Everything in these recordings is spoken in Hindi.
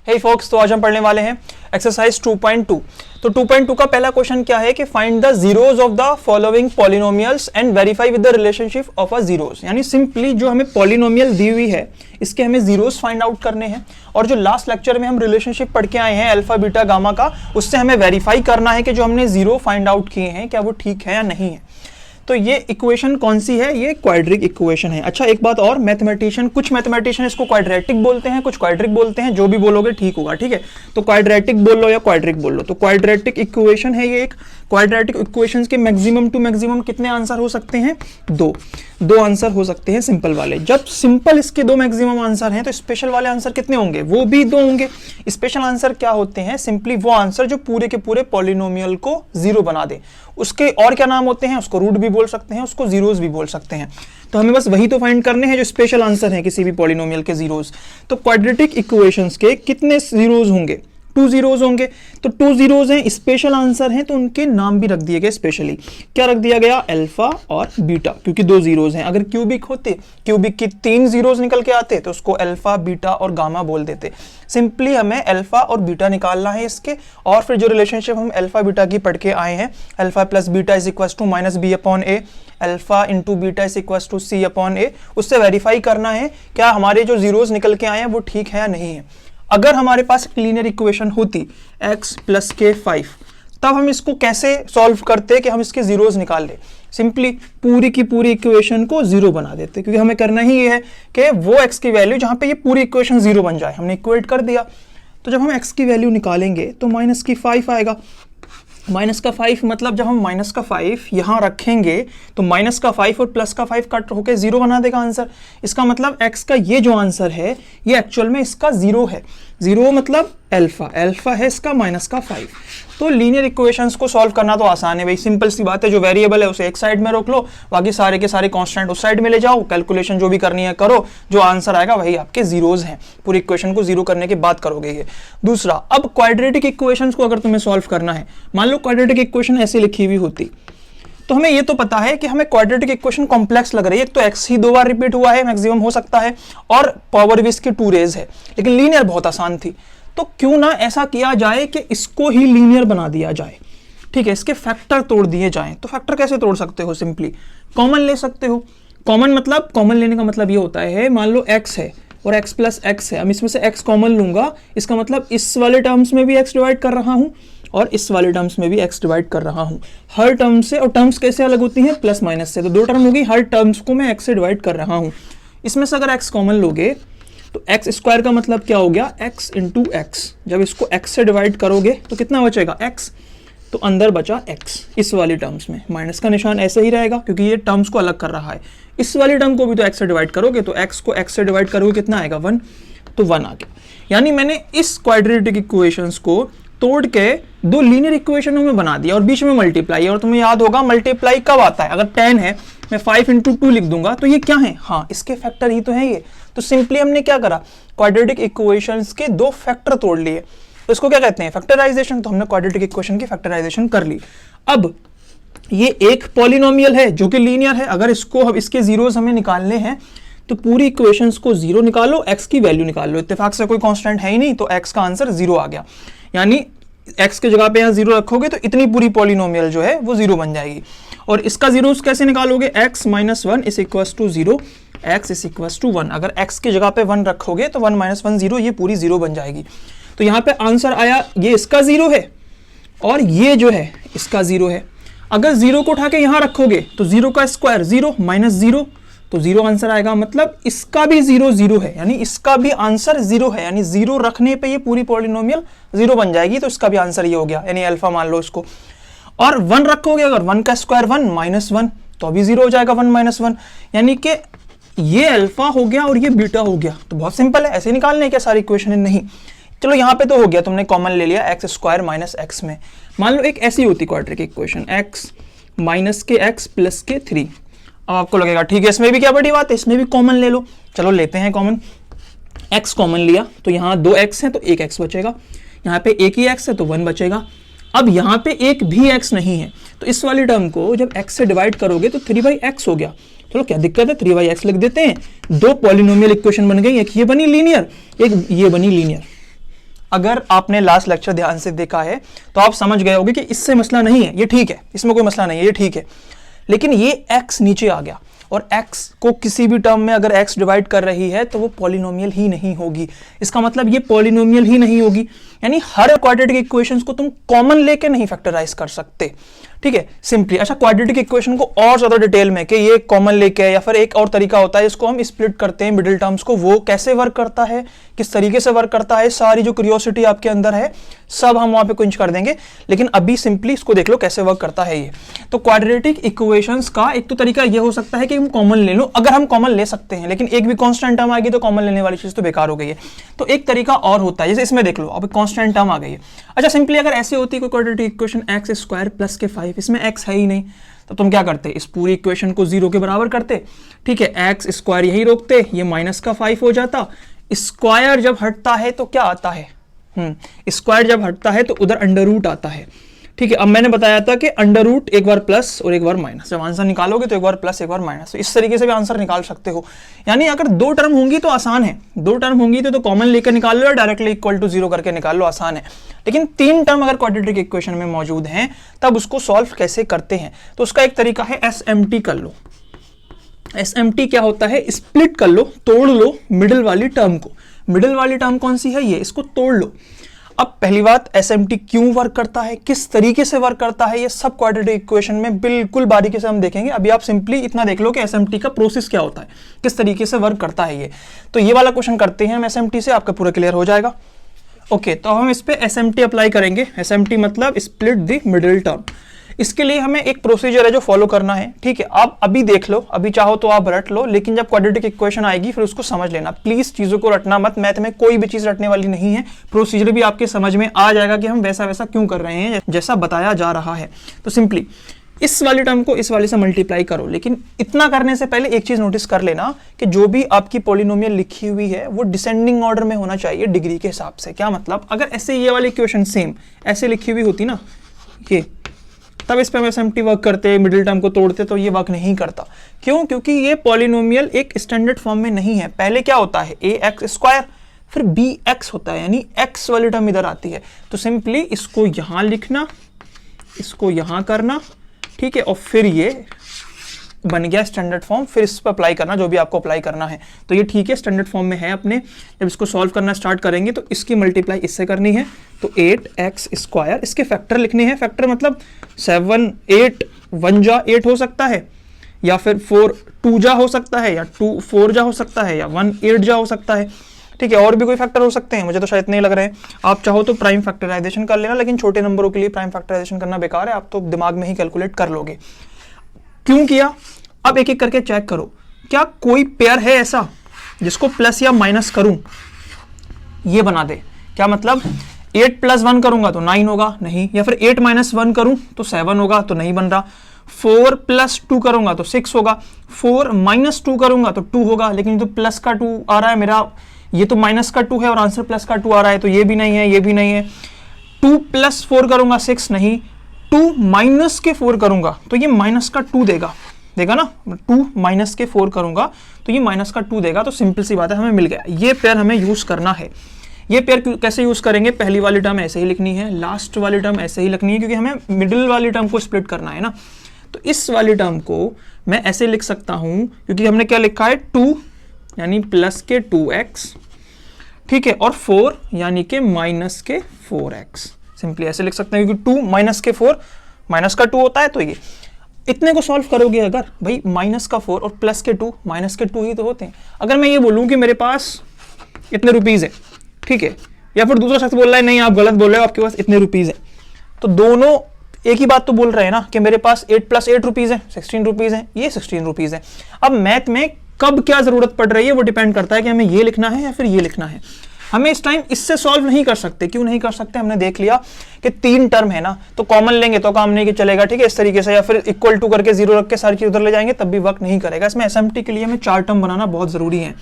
हे फोक्स, तो आज हम पढ़ने वाले हैं एक्सरसाइज 2.2। तो 2.2 का पहला क्वेश्चन क्या है कि find the zeros of the following polynomials and verify with the relationship of a zeros. यानी सिंपली जो हमें पॉलिनोमियल दी हुई है इसके हमें जीरोस फाइंड आउट करने हैं, और जो लास्ट लेक्चर में हम रिलेशनशिप पढ़ के आए हैं अल्फा बीटा गामा का, उससे हमें वेरीफाई करना है कि जो हमने जीरो फाइंड आउट किए हैं क्या वो ठीक है या नहीं है। तो ये इक्वेशन कौन सी है? ये क्वाड्रिक इक्वेशन है। अच्छा, एक बात और, कुछ मैथमेटिशियन इसको क्वाड्रेटिक बोलते हैं, कुछ क्वाड्रिक बोलते हैं, जो भी बोलोगे ठीक होगा, ठीक है। तो क्वाड्रेटिक बोल लो या क्वाड्रिक बोल लो। तो क्वाड्रेटिक इक्वेशन है ये एक। क्वाड्रेटिक इक्वेशंस के मैक्सिमम टू मैक्सिमम कितने आंसर हो सकते हैं? दो आंसर हो सकते हैं सिंपल वाले। जब सिंपल इसके दो मैक्सिमम आंसर हैं तो स्पेशल वाले आंसर कितने होंगे? वो भी दो होंगे। स्पेशल आंसर क्या होते हैं? सिंपली वो आंसर जो पूरे के पूरे पॉलिनोमियल को जीरो बना दे। उसके और क्या नाम होते हैं? उसको रूट भी बोल सकते हैं, उसको जीरोस भी बोल सकते हैं। तो हमें बस वही तो फाइंड करने हैं जो स्पेशल आंसर है किसी भी पॉलिनोमियल के जीरोस। तो क्वाड्रेटिक इक्वेशंस के कितने जीरोस होंगे? 2 जीरोस होंगे। तो 2 जीरोस हैं, स्पेशल आंसर हैं, तो उनके नाम भी रख दिए गए स्पेशली। क्या रख दिया गया? अल्फा और बीटा, क्योंकि 2 जीरोस हैं। अगर क्यूबिक होते, क्यूबिक की 3 जीरोस निकल के आते तो उसको अल्फा बीटा और गामा बोल देते। सिंपली हमें अल्फा और बीटा निकालना है इसके, और फिर जो रिलेशनशिप हम अल्फा बीटा की पढ़ के आए हैं, alpha plus beta is equal to minus B upon A, alpha into beta is equal to C upon A, उससे वेरीफाई करना है क्या हमारे जो जीरोस निकल के आए हैं वो ठीक है या नहीं है। अगर हमारे पास एक लीनियर इक्वेशन होती x प्लस के 5, तब हम इसको कैसे सॉल्व करते कि हम इसके जीरोस निकाल लें? सिंपली पूरी की पूरी इक्वेशन को जीरो बना देते, क्योंकि हमें करना ही ये है कि वो x की वैल्यू जहां पे ये पूरी इक्वेशन जीरो बन जाए। हमने इक्वेट कर दिया, तो जब हम x की वैल्यू निकालेंगे तो माइनस की 5 आएगा। माइनस का 5 मतलब जब हम माइनस का 5 यहाँ रखेंगे तो माइनस का 5 और प्लस का 5 कट होकर जीरो बना देगा आंसर। इसका मतलब x का ये जो आंसर है ये एक्चुअल में इसका जीरो है। जीरो मतलब अल्फा है इसका माइनस का 5। तो लीनियर इक्वेशंस को सॉल्व करना तो आसान है भाई, सिंपल सी बात है। जो वेरिएबल है उसे एक साइड में रोक लो, बाकी सारे के सारे कांस्टेंट उस साइड में ले जाओ, कैलकुलेशन जो भी करनी है करो, जो आंसर आएगा वही आपके जीरोस हैं। पूरी इक्वेशन को जीरो करने के बाद करोगे ये। दूसरा, अब क्वाड्रेटिक इक्वेशंस को अगर तुम्हें सॉल्व करना है, मान लो क्वाड्रेटिक इक्वेशन ऐसी लिखी हुई होती, तो हमें ये तो पता है कि हमें क्वाड्रेटिक इक्वेशन कॉम्प्लेक्स लग रही है। एक तो x ही 2 बार रिपीट हुआ है, मैक्सिमम हो सकता है, और पावर भी इसकी 2 रेज है, लेकिन लीनियर बहुत आसान थी। तो क्यों ना ऐसा किया जाए कि इसको ही लीनियर बना दिया जाए, ठीक है, इसके फैक्टर तोड़ दिए जाएं। तो फैक्टर कैसे तोड़ सकते हो? सिंपली कॉमन ले सकते हो। कॉमन लेने का मतलब ये होता है, मान लो x है और x प्लस x है, अब इसमें से x कॉमन लूंगा, इसका मतलब इस वाले टर्म्स में भी x डिवाइड कर रहा हूं और इस वाले टर्म्स में भी x डिवाइड कर रहा हूं हर टर्म से। और टर्म्स कैसे अलग होती हैं? प्लस माइनस से। तो 2 टर्म होगी, हर टर्म्स को मैं x से डिवाइड कर रहा हूं। इसमें से अगर x कॉमन लोगे तो x स्क्वायर का मतलब क्या हो गया? x into x. जब इसको x से डिवाइड करोगे तो कितना बचेगा? x। तो अंदर बचा x इस वाली टर्म्स में। माइनस का निशान ऐसे ही रहेगा क्योंकि ये टर्म्स को अलग कर रहा है। इस वाली टर्म को भी तो x से डिवाइड करोगे, तो x को x से डिवाइड करोगे कितना आएगा? 1। तो 1 आ गया। यानी मैंने इस क्वाड्रेटिक इक्वेशंस को तोड़ के 2 लीनियर इक्वेशनों में बना दिया और बीच में मल्टीप्लाई। और तुम्हें याद होगा मल्टीप्लाई कब आता है? अगर 10 है, मैं 5 इंटू 2 लिख दूंगा, तो ये क्या है? हाँ, इसके फैक्टर ही तो है ये। तो सिंपली हमने क्या करा? क्वाड्रेटिक इक्वेशंस के 2 फैक्टर तोड़ लिए। तो इसको क्या कहते हैं? फैक्टराइजेशन। तो हमने क्वाड्रेटिक इक्वेशन की फैक्टराइजेशन कर ली। अब ये एक पॉलिनोमियल है जो कि लीनियर है। अगर इसके जीरोस हमें निकालने हैं तो पूरी इक्वेशंस को जीरो निकालो, x की वैल्यू निकाल लो। इत्तेफाक से कोई कांस्टेंट है ही नहीं, तो x का आंसर 0 आ गया। यानी x की जगह पे यहाँ 0 रखोगे तो इतनी पूरी पॉलिनोमियल जो है वो 0 बन जाएगी। और इसका जीरोस कैसे निकालोगे? x minus 1 is equal to 0, x is equal to 1। अगर x की जगह पे 1 रखोगे तो 1 माइनस 1 0, ये पूरी 0 बन जाएगी। तो यहाँ पे आंसर आया, ये इसका 0 है और ये जो है इसका 0 है। अगर 0 को उठा के यहाँ रखोगे तो 0 का स्क्वायर 0 माइनस 0, तो 0 आंसर आएगा। मतलब इसका भी 0 0 है, यानी इसका भी आंसर 0 है। यानी 0 रखने पे ये पूरी पॉलिनोमियल 0 बन जाएगी। तो इसका भी आंसर ये हो गया, यानी अल्फा मान लो इसको। और 1 रखोगे, अगर 1 का स्क्वायर 1 माइनस 1, तो अभी 0 हो जाएगा 1 माइनस 1। यानी कि ये अल्फा हो गया और ये बीटा हो गया। तो बहुत सिंपल है, ऐसे निकालने क्या सारी इक्वेशन? नहीं, चलो यहाँ पे तो हो गया, तुमने कॉमन ले लिया एक्स स्क्वायर माइनस एक्स में। मान लो एक ऐसी होती क्वाड्रेटिक इक्वेशन, एक्स माइनस के एक्स प्लस के 3। अब आपको लगेगा ठीक है, इसमें भी क्या बड़ी बात है, इसमें भी कॉमन ले लो। चलो लेते हैं कॉमन। x कॉमन लिया तो यहाँ 2x है तो 1x बचेगा, यहाँ पे एक ही x है तो 1 बचेगा। अब यहाँ पे एक भी x नहीं है, तो इस वाली टर्म को जब x से डिवाइड करोगे तो 3/x हो गया। चलो क्या दिक्कत है, 3/x लिख देते हैं। 2 पॉलिनोमियल इक्वेशन बन गई, एक ये बनी लीनियर, एक ये बनी लीनियर। अगर आपने लास्ट लेक्चर ध्यान से देखा है तो आप समझ गए होंगे कि इससे मसला नहीं है, ये ठीक है, इसमें कोई मसला नहीं है, ये ठीक है। लेकिन ये x नीचे आ गया और x को किसी भी टर्म में अगर x डिवाइड कर रही है तो वो पॉलिनोमियल ही नहीं होगी। इसका मतलब ये पॉलिनोमियल ही नहीं होगी, यानी हर क्वाड्रेटिक इक्वेशंस को तुम कॉमन लेके नहीं फैक्टराइज कर सकते, ठीक है, सिंपली। अच्छा, क्वाड्रेटिक इक्वेशन को और ज्यादा डिटेल में कि ये कॉमन लेके है, या फिर एक और तरीका होता है इसको हम स्प्लिट करते हैं मिडिल टर्म्स को, वो कैसे वर्क करता है, किस तरीके से वर्क करता है, सारी जो क्यूरियोसिटी आपके अंदर है सब हम वहां पे कुछ कर देंगे। लेकिन अभी सिंपली इसको देख लो कैसे वर्क करता है ये। तो क्वाड्रेटिक इक्वेशंस का एक तो तरीका ये हो सकता है कि हम कॉमन ले लो, अगर हम कॉमन ले सकते हैं, लेकिन एक भी कांस्टेंट टर्म आएगी तो कॉमन लेने वाली चीज तो बेकार हो गई है। तो एक तरीका और होता है, जैसे इसमें देख लो अब कांस्टेंट टर्म आ गई है। अच्छा, सिंपली अगर ऐसे होती कोई quadratic equation x square plus के 5, इसमें x है ही नहीं, तो तुम क्या करते, इस पूरी इक्वेशन को 0 के बराबर करते, ठीक है, x स्क्वायर यही रोकते, ये माइनस का 5 हो जाता। स्क्वायर जब हटता है तो क्या आता है, स्क्वायर जब हटता है तो उधर अंडर रूट आता है, ठीक है। अब मैंने बताया था कि अंडर रूट एक बार प्लस और एक बार माइनस, जब आंसर निकालोगे तो एक बार प्लस एक बार माइनस, तो इस तरीके से भी आंसर निकाल सकते हो। यानी अगर दो टर्म होंगी तो आसान है, दो टर्म होंगी तो कॉमन लेकर निकाल लो या डायरेक्टली इक्वल टू 0 करके निकाल लो, आसान है। लेकिन तीन टर्म अगर क्वाड्रेटिक इक्वेशन में मौजूद हैं तब उसको सॉल्व कैसे करते हैं, तो उसका एक तरीका है SMT कर लो। SMT क्या होता है, स्प्लिट कर लो, तोड़ लो मिडिल वाली टर्म को। मिडिल वाली टर्म कौन सी है, ये, इसको तोड़ लो। अब पहली बात, SMT क्यों वर्क करता है, किस तरीके से वर्क करता है, ये सब क्वाड्रेटिक इक्वेशन में बिल्कुल बारीकी से हम देखेंगे। अभी आप सिंपली इतना देख लो कि SMT का प्रोसेस क्या होता है, किस तरीके से वर्क करता है ये। तो ये वाला क्वेश्चन करते हैं हम SMT से, आपका पूरा क्लियर हो जाएगा। ओके, तो हम इस पे SMT अप्लाई करेंगे। SMT मतलब स्प्लिट द मिडिल टर्म। इसके लिए हमें एक प्रोसीजर है जो फॉलो करना है, ठीक है। आप अभी देख लो, अभी चाहो तो आप रट लो, लेकिन जब क्वाड्रेटिक इक्वेशन आएगी फिर उसको समझ लेना। प्लीज चीजों को रटना मत, मैथ में कोई भी चीज रटने वाली नहीं है। प्रोसीजर भी आपके समझ में आ जाएगा कि हम वैसा वैसा क्यों कर रहे हैं जैसा बताया जा रहा है। तो सिंपली इस वाली टर्म को इस वाले से मल्टीप्लाई करो। लेकिन इतना करने से पहले एक चीज नोटिस कर लेना कि जो भी आपकी पॉलिनोमियल लिखी हुई है वो डिसेंडिंग ऑर्डर में होना चाहिए डिग्री के हिसाब से। क्या मतलब, अगर ऐसे ये वाली इक्वेशन सेम ऐसे लिखी हुई होती ना ये, तब इस पे हम SMT वर्क करते, मिडिल टर्म को तोड़ते, तो ये वर्क नहीं करता। क्यों, क्योंकि ये पॉलिनोमियल एक स्टैंडर्ड फॉर्म में नहीं है। पहले क्या होता है, ax स्क्वायर फिर bx होता है, यानी x वाली टर्म इधर आती है। तो सिंपली इसको यहां लिखना, इसको यहां करना, ठीक है, और फिर ये बन गया स्टैंडर्ड फॉर्म। फिर इस पर अप्लाई करना जो भी आपको अप्लाई करना है। तो ये ठीक है, स्टैंडर्ड फॉर्म में है अपने। जब इसको सॉल्व करना स्टार्ट करेंगे तो इसकी मल्टीप्लाई इससे करनी है, तो 8x स्क्वायर, इसके फैक्टर लिखने हैं। फैक्टर मतलब 7 8 1 जा 8 हो सकता है, या फिर 4 2 जा हो सकता है, या 2 4 जा हो सकता है, या 1 8 जा हो सकता है, ठीक है। और भी कोई फैक्टर हो सकते हैं, मुझे तो शायद नहीं लग रहे हैं। आप चाहो तो प्राइम फैक्टराइजेशन कर लेना, लेकिन छोटे नंबरों के लिए प्राइम फैक्टराइजेशन करना बेकार है, आप तो दिमाग में ही कैलकुलेट कर लोगे। क्यों किया, अब एक एक करके चेक करो। क्या कोई पेयर है ऐसा जिसको प्लस या माइनस करूं ये बना दे? क्या मतलब 8 + 1 करूंगा तो 9 होगा, नहीं। या फिर 8 - 1 करूं तो 7 होगा, तो नहीं बन रहा। 4 + 2 करूंगा तो 6 होगा। 4 - 2 करूंगा तो 2 होगा, लेकिन तो प्लस का 2 आ रहा है मेरा, ये तो माइनस का 2 है और आंसर प्लस का 2 आ रहा है, तो ये भी नहीं है, ये भी नहीं है। 2 + 4 करूंगा 6, नहीं। 2 - के 4 करूंगा तो ये माइनस का 2 देगा ना। 2 - के 4 करूंगा तो ये माइनस का 2 देगा। तो सिंपल सी बात है, हमें मिल गया। ये पेयर हमें यूज करना है। ये पेयर कैसे यूज करेंगे, पहली वाली टर्म ऐसे ही लिखनी है, लास्ट वाली टर्म ऐसे ही लिखनी है, क्योंकि हमें मिडिल वाली टर्म को स्प्लिट करना है ना। तो इस वाली टर्म को मैं ऐसे लिख सकता हूं, क्योंकि हमने क्या लिखा है 2 यानी प्लस के 2x, ठीक है, और 4 यानी के माइनस के 4x। सिंपली ऐसे लिख सकते हैं, क्योंकि 2 - के 4 माइनस का 2 होता है। तो ये इतने को सॉल्व करोगे अगर, भाई माइनस का 4 और प्लस के 2 माइनस के 2 ही तो होते हैं। अगर मैं ये बोलूं कि मेरे पास इतने रुपीज है, ठीक है, या फिर दूसरा शख्स बोल रहा है नहीं आप गलत बोल रहे हो, आपके पास इतने रुपीज है, तो दोनों एक ही बात तो बोल रहे हैं ना कि मेरे पास 8 + 8 रुपीज है, 16 रुपीज है, ये 16 रुपीज है। अब मैथ में कब क्या जरूरत पड़ रही है वो डिपेंड करता है कि हमें ये लिखना है या फिर ये लिखना है। हमें इस टाइम इससे सॉल्व नहीं कर सकते। क्यों नहीं कर सकते, हमने देख लिया कि 3 टर्म है ना, तो कॉमन लेंगे तो काम नहीं कि चलेगा, ठीक है, इस तरीके से, या फिर इक्वल टू करके 0 रख के सारी चीज उधर ले जाएंगे तब भी वर्क नहीं करेगा। इसमें SMT के लिए हमें 4 टर्म बनाना बहुत जरूरी है,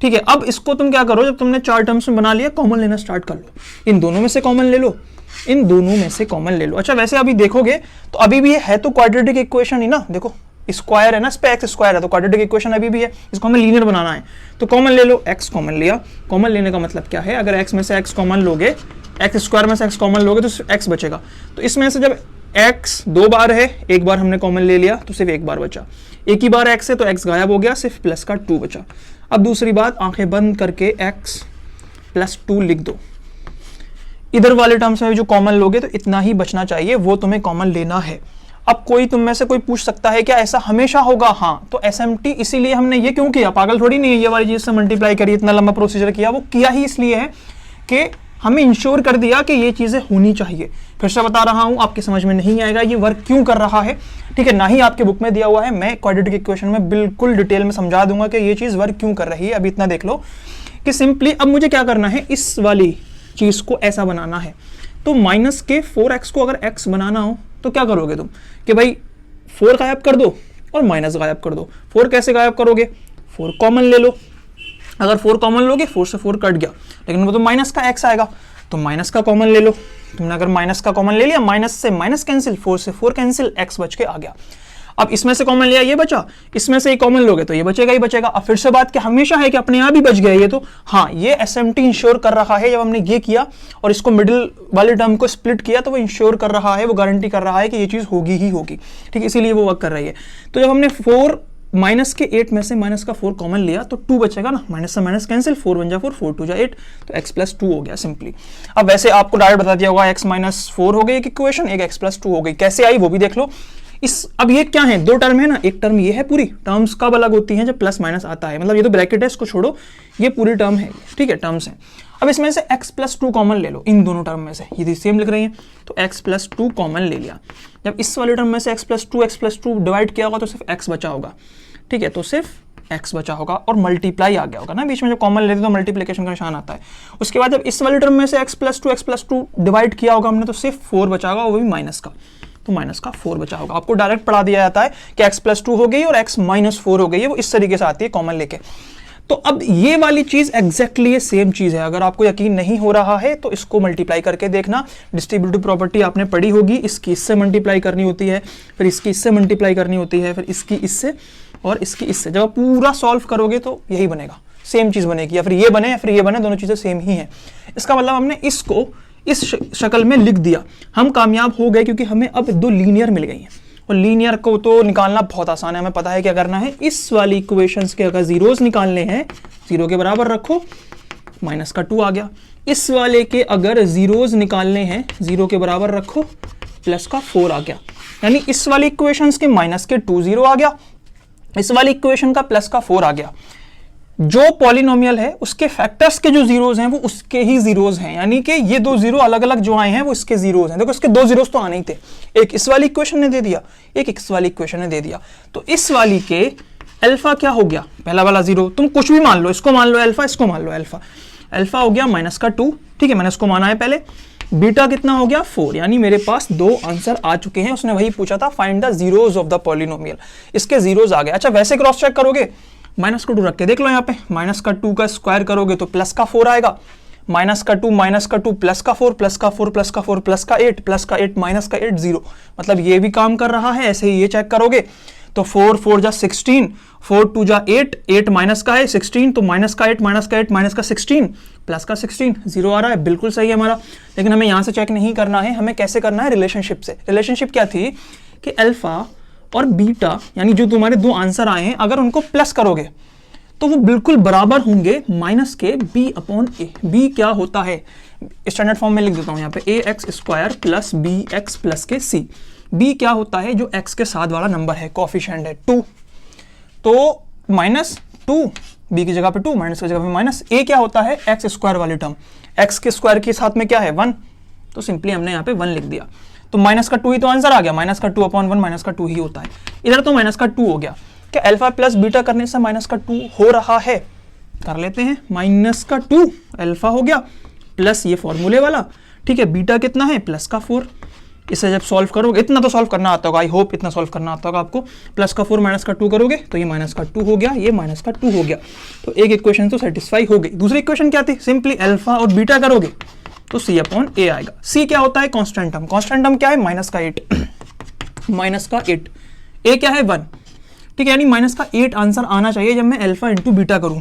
ठीक है। अब इसको तुम क्या करो, जब तुमने 4 टर्म्स में बना लिया, कॉमन लेना स्टार्ट कर लो। इन दोनों में से कॉमन ले लो, इन दोनों में से कॉमन ले लो। अच्छा, वैसे अभी देखोगे तो अभी भी ये है तो क्वाड्रेटिक इक्वेशन ही ना। देखो स्क्वायर है ना, इस पे एक्स स्क्वायर है, तो क्वाड्रेटिक इक्वेशन अभी भी है, इसको हमें लीनियर बनाना है। तो कॉमन ले लो, एक्स कॉमन लिया। कॉमन लेने का मतलब क्या है, अगर एक्स में से एक्स कॉमन लोगे, एक्स स्क्वायर में से एक्स कॉमन लोगे तो सिर्फ एक्स बचेगा। तो इसमें से जब एक्स 2 बार है, एक बार हमने कॉमन ले लिया तो सिर्फ एक बार बचा, एक ही बार एक्स है तो एक्स गायब हो गया, सिर्फ प्लस का 2 बचा। अब दूसरी बात, आंखें बंद करके एक्स प्लस 2 लिख दो। इधर वाले टर्म्स में जो कॉमन लोगे तो इतना ही बचना चाहिए, वो तुम्हें कॉमन लेना है। अब कोई तुम में से कोई पूछ सकता है क्या ऐसा हमेशा होगा? हाँ, तो SMT इसीलिए हमने ये क्यों किया, पागल थोड़ी नहीं है, ये वाली चीज से मल्टीप्लाई करी, इतना लंबा प्रोसीजर किया, वो किया ही इसलिए है कि हमें इंश्योर कर दिया कि ये चीजें होनी चाहिए। फिर से बता रहा हूं, आपकी समझ में नहीं आएगा ये वर्क क्यों कर रहा है, ठीक है, ना ही आपके बुक में दिया हुआ है। मैं क्वाड्रेटिक इक्वेशन में बिल्कुल डिटेल में समझा दूंगा कि ये चीज वर्क क्यों कर रही है। अभी इतना देख लो कि सिंपली अब मुझे क्या करना है, इस वाली चीज को ऐसा बनाना है। तो माइनस के 4x को अगर x बनाना हो तो क्या करोगे तुम कि भाई 4 गायब कर दो और माइनस गायब कर दो। 4 कैसे गायब करोगे, 4 कॉमन ले लो। अगर 4 कॉमन लोगे 4 से 4 कट गया, लेकिन वो तो माइनस का x आएगा, तो माइनस का कॉमन ले लो। तुमने अगर माइनस का कॉमन ले लिया, माइनस से माइनस कैंसिल, 4 से 4 कैंसिल, x बच के आ गया। अब इसमें से कॉमन लिया, ये बचा, इसमें से कॉमन लोगे तो ये बचेगा ही बचेगा। अब फिर से बात कि हमेशा है कि अपने आप ही बच गया ये, तो हाँ, ये SMT इंश्योर कर रहा है। जब हमने ये किया और इसको मिडिल वाले टर्म को स्प्लिट किया तो वो इंश्योर कर रहा है, वो गारंटी कर रहा है कि ये चीज होगी ही होगी, ठीक है, इसीलिए वो वर्क कर रही है। तो जब हमने 4 माइनस के 8 में से माइनस का 4 कॉमन लिया तो 2 बचेगा ना, माइनस से माइनस कैंसिल, 4 1 जा 4, 4 2 जा 8, तो x प्लस 2 हो गया सिंपली। अब वैसे आपको डायरेक्ट बता दिया होगा x माइनस 4 हो गई एक इक्वेशन, एक x प्लस 2 हो गई, कैसे आई वो भी देख लो। अब ये क्या है, 2 टर्म है ना, एक टर्म ये है, पूरी टर्म्स कब अलग होती हैं, जब प्लस माइनस आता है, मतलब ये तो ब्रैकेट है, इसको छोड़ो, ये पूरी टर्म है, ठीक है, टर्म्स हैं। अब इसमें से x प्लस 2 कॉमन ले लो, इन दोनों टर्म में से, ये सेम लिख रही हैं, तो x प्लस 2 कॉमन ले लिया। जब इस वाले टर्म में से x प्लस 2 डिवाइड किया होगा तो सिर्फ x बचा होगा, ठीक है, तो सिर्फ x बचा होगा और मल्टीप्लाई आ गया होगा ना, बीच में जब कॉमन लेते तो मल्टीप्लिकेशन का निशान आता है। उसके बाद जब इस वाले टर्म में से x प्लस 2 डिवाइड किया होगा हमने तो सिर्फ 4 बचा होगा, वो भी माइनस का, तो माइनस का 4 बचा होगा। आपको डायरेक्ट पढ़ा दिया जाता है कि x प्लस 2 हो गई और x माइनस 4 हो गई है, वो इस तरीके से आती है कॉमन लेके। तो अब ये वाली चीज एग्जैक्टली ये सेम चीज है। अगर आपको यकीन नहीं हो रहा है तो इसको मल्टीप्लाई करके देखना। डिस्ट्रीब्यूटिव प्रॉपर्टी आपने पढ़ी होगी, इसकी इससे मल्टीप्लाई करनी होती है, फिर इसकी इससे मल्टीप्लाई करनी होती है, फिर इसकी इससे और इसकी इससे। जब आप पूरा सॉल्व करोगे तो यही बनेगा, सेम चीज बनेगी, या फिर ये बने या फिर ये बने, दोनों चीजें सेम ही हैं। इसका मतलब हमने इसको इस शक्ल में लिख दिया, हम कामयाब हो गए, क्योंकि हमें अब 2 लीनियर मिल गई हैं। और लीनियर को तो निकालना बहुत आसान है, हमें पता है क्या करना है। इस वाली इक्वेशंस के अगर जीरोस निकालने हैं, 0 के बराबर रखो, माइनस का 2 आ गया। इस वाले के अगर जीरोस निकालने हैं, 0 के बराबर रखो, प्लस का 4 आ गया। यानी इस वाली इक्वेशंस के माइनस के 2 0 आ गया, इस वाली इक्वेशन का प्लस का 4 आ गया। जो पॉलिनोमियल है उसके फैक्टर्स के जो जीरोस हैं वो उसके ही जीरोस हैं, यानी कि ये 2 0 अलग अलग जो आए हैं वो इसके जीरोस हैं। देखो इसके 2 जीरोस तो आने ही थे, एक इस वाली इक्वेशन ने दे दिया, एक इस वाली इक्वेशन ने दे दिया। तो इस वाली के अल्फा क्या हो गया, पहला वाला 0, तुम कुछ भी मान लो, इसको मान लो अल्फा, इसको मान लो अल्फा। अल्फा हो गया माइनस का 2, ठीक है, मैंने इसको माना है पहले। बीटा कितना हो गया 4, यानी मेरे पास 2 आंसर आ चुके हैं। उसने वही पूछा था, find the zeros of the polynomial, इसके जीरोस आ गए। अच्छा वैसे क्रॉस चेक करोगे, माइनस का 2 रख के देख लो, यहाँ पे माइनस का 2 का स्क्वायर करोगे तो प्लस का 4 आएगा, माइनस का 2 प्लस का 4 प्लस का 4 प्लस का 4 प्लस का 8 प्लस का 8 माइनस का 8 0, मतलब ये भी काम कर रहा है। ऐसे ही ये चेक करोगे तो 4 4 जा 16, 4 2 जा 8, 8 माइनस का है 16, तो माइनस का 8 माइनस का 8 माइनस का 16 प्लस का 16 0 आ रहा है, बिल्कुल सही है हमारा। लेकिन हमें यहाँ से चेक नहीं करना है, हमें कैसे करना है, रिलेशनशिप से। रिलेशनशिप क्या थी कि अल्फा और बीटा, यानी जो तुम्हारे 2 आंसर आए हैं, अगर उनको प्लस करोगे तो वो बिल्कुल बराबर होंगे माइनस के b अपॉन ए। b क्या होता है, स्टैंडर्ड फॉर्म में लिख देता हूं यहाँ पे, A X square plus B X plus के c। b क्या होता है, जो x के साथ वाला नंबर है, कोफिशिएंट है 2, तो माइनस 2, b की जगह पे 2, माइनस की जगह पे माइनस। a क्या होता है, एक्स स्क्वायर वाली टर्म, x के स्क्वायर के साथ में क्या है 1, तो सिंपली हमने यहाँ पे 1 लिख दिया। तो माइनस का 2 ही तो आंसर आ गया, माइनस का 2 अपॉन 1 माइनस का 2 ही होता है। इधर तो माइनस का 2 हो गया, क्या अल्फा प्लस बीटा करने से माइनस का 2 हो रहा है, कर लेते हैं। माइनस का 2 अल्फा हो गया प्लस ये फॉर्मूले वाला, ठीक है, बीटा कितना है प्लस का 4। इसे जब सॉल्व करोगे, इतना तो सॉल्व करना आता होगा, आई होप इतना सॉल्व करना आता होगा आपको। प्लस का 4 माइनस का 2 करोगे तो ये माइनस का 2 हो गया, ये माइनस का 2 हो गया, तो एक इक्वेशन तो सेटिस्फाई हो गई। दूसरी इक्वेशन क्या थी, सिंपली अल्फा और बीटा करोगे तो c अपॉन ए आएगा। c क्या होता है, कांस्टेंट टर्म। कांस्टेंट टर्म क्या है, माइनस का 8 माइनस का 8, a क्या है 1, ठीक है, यानी माइनस का 8 आंसर आना चाहिए जब मैं अल्फा इंटू बीटा करूं।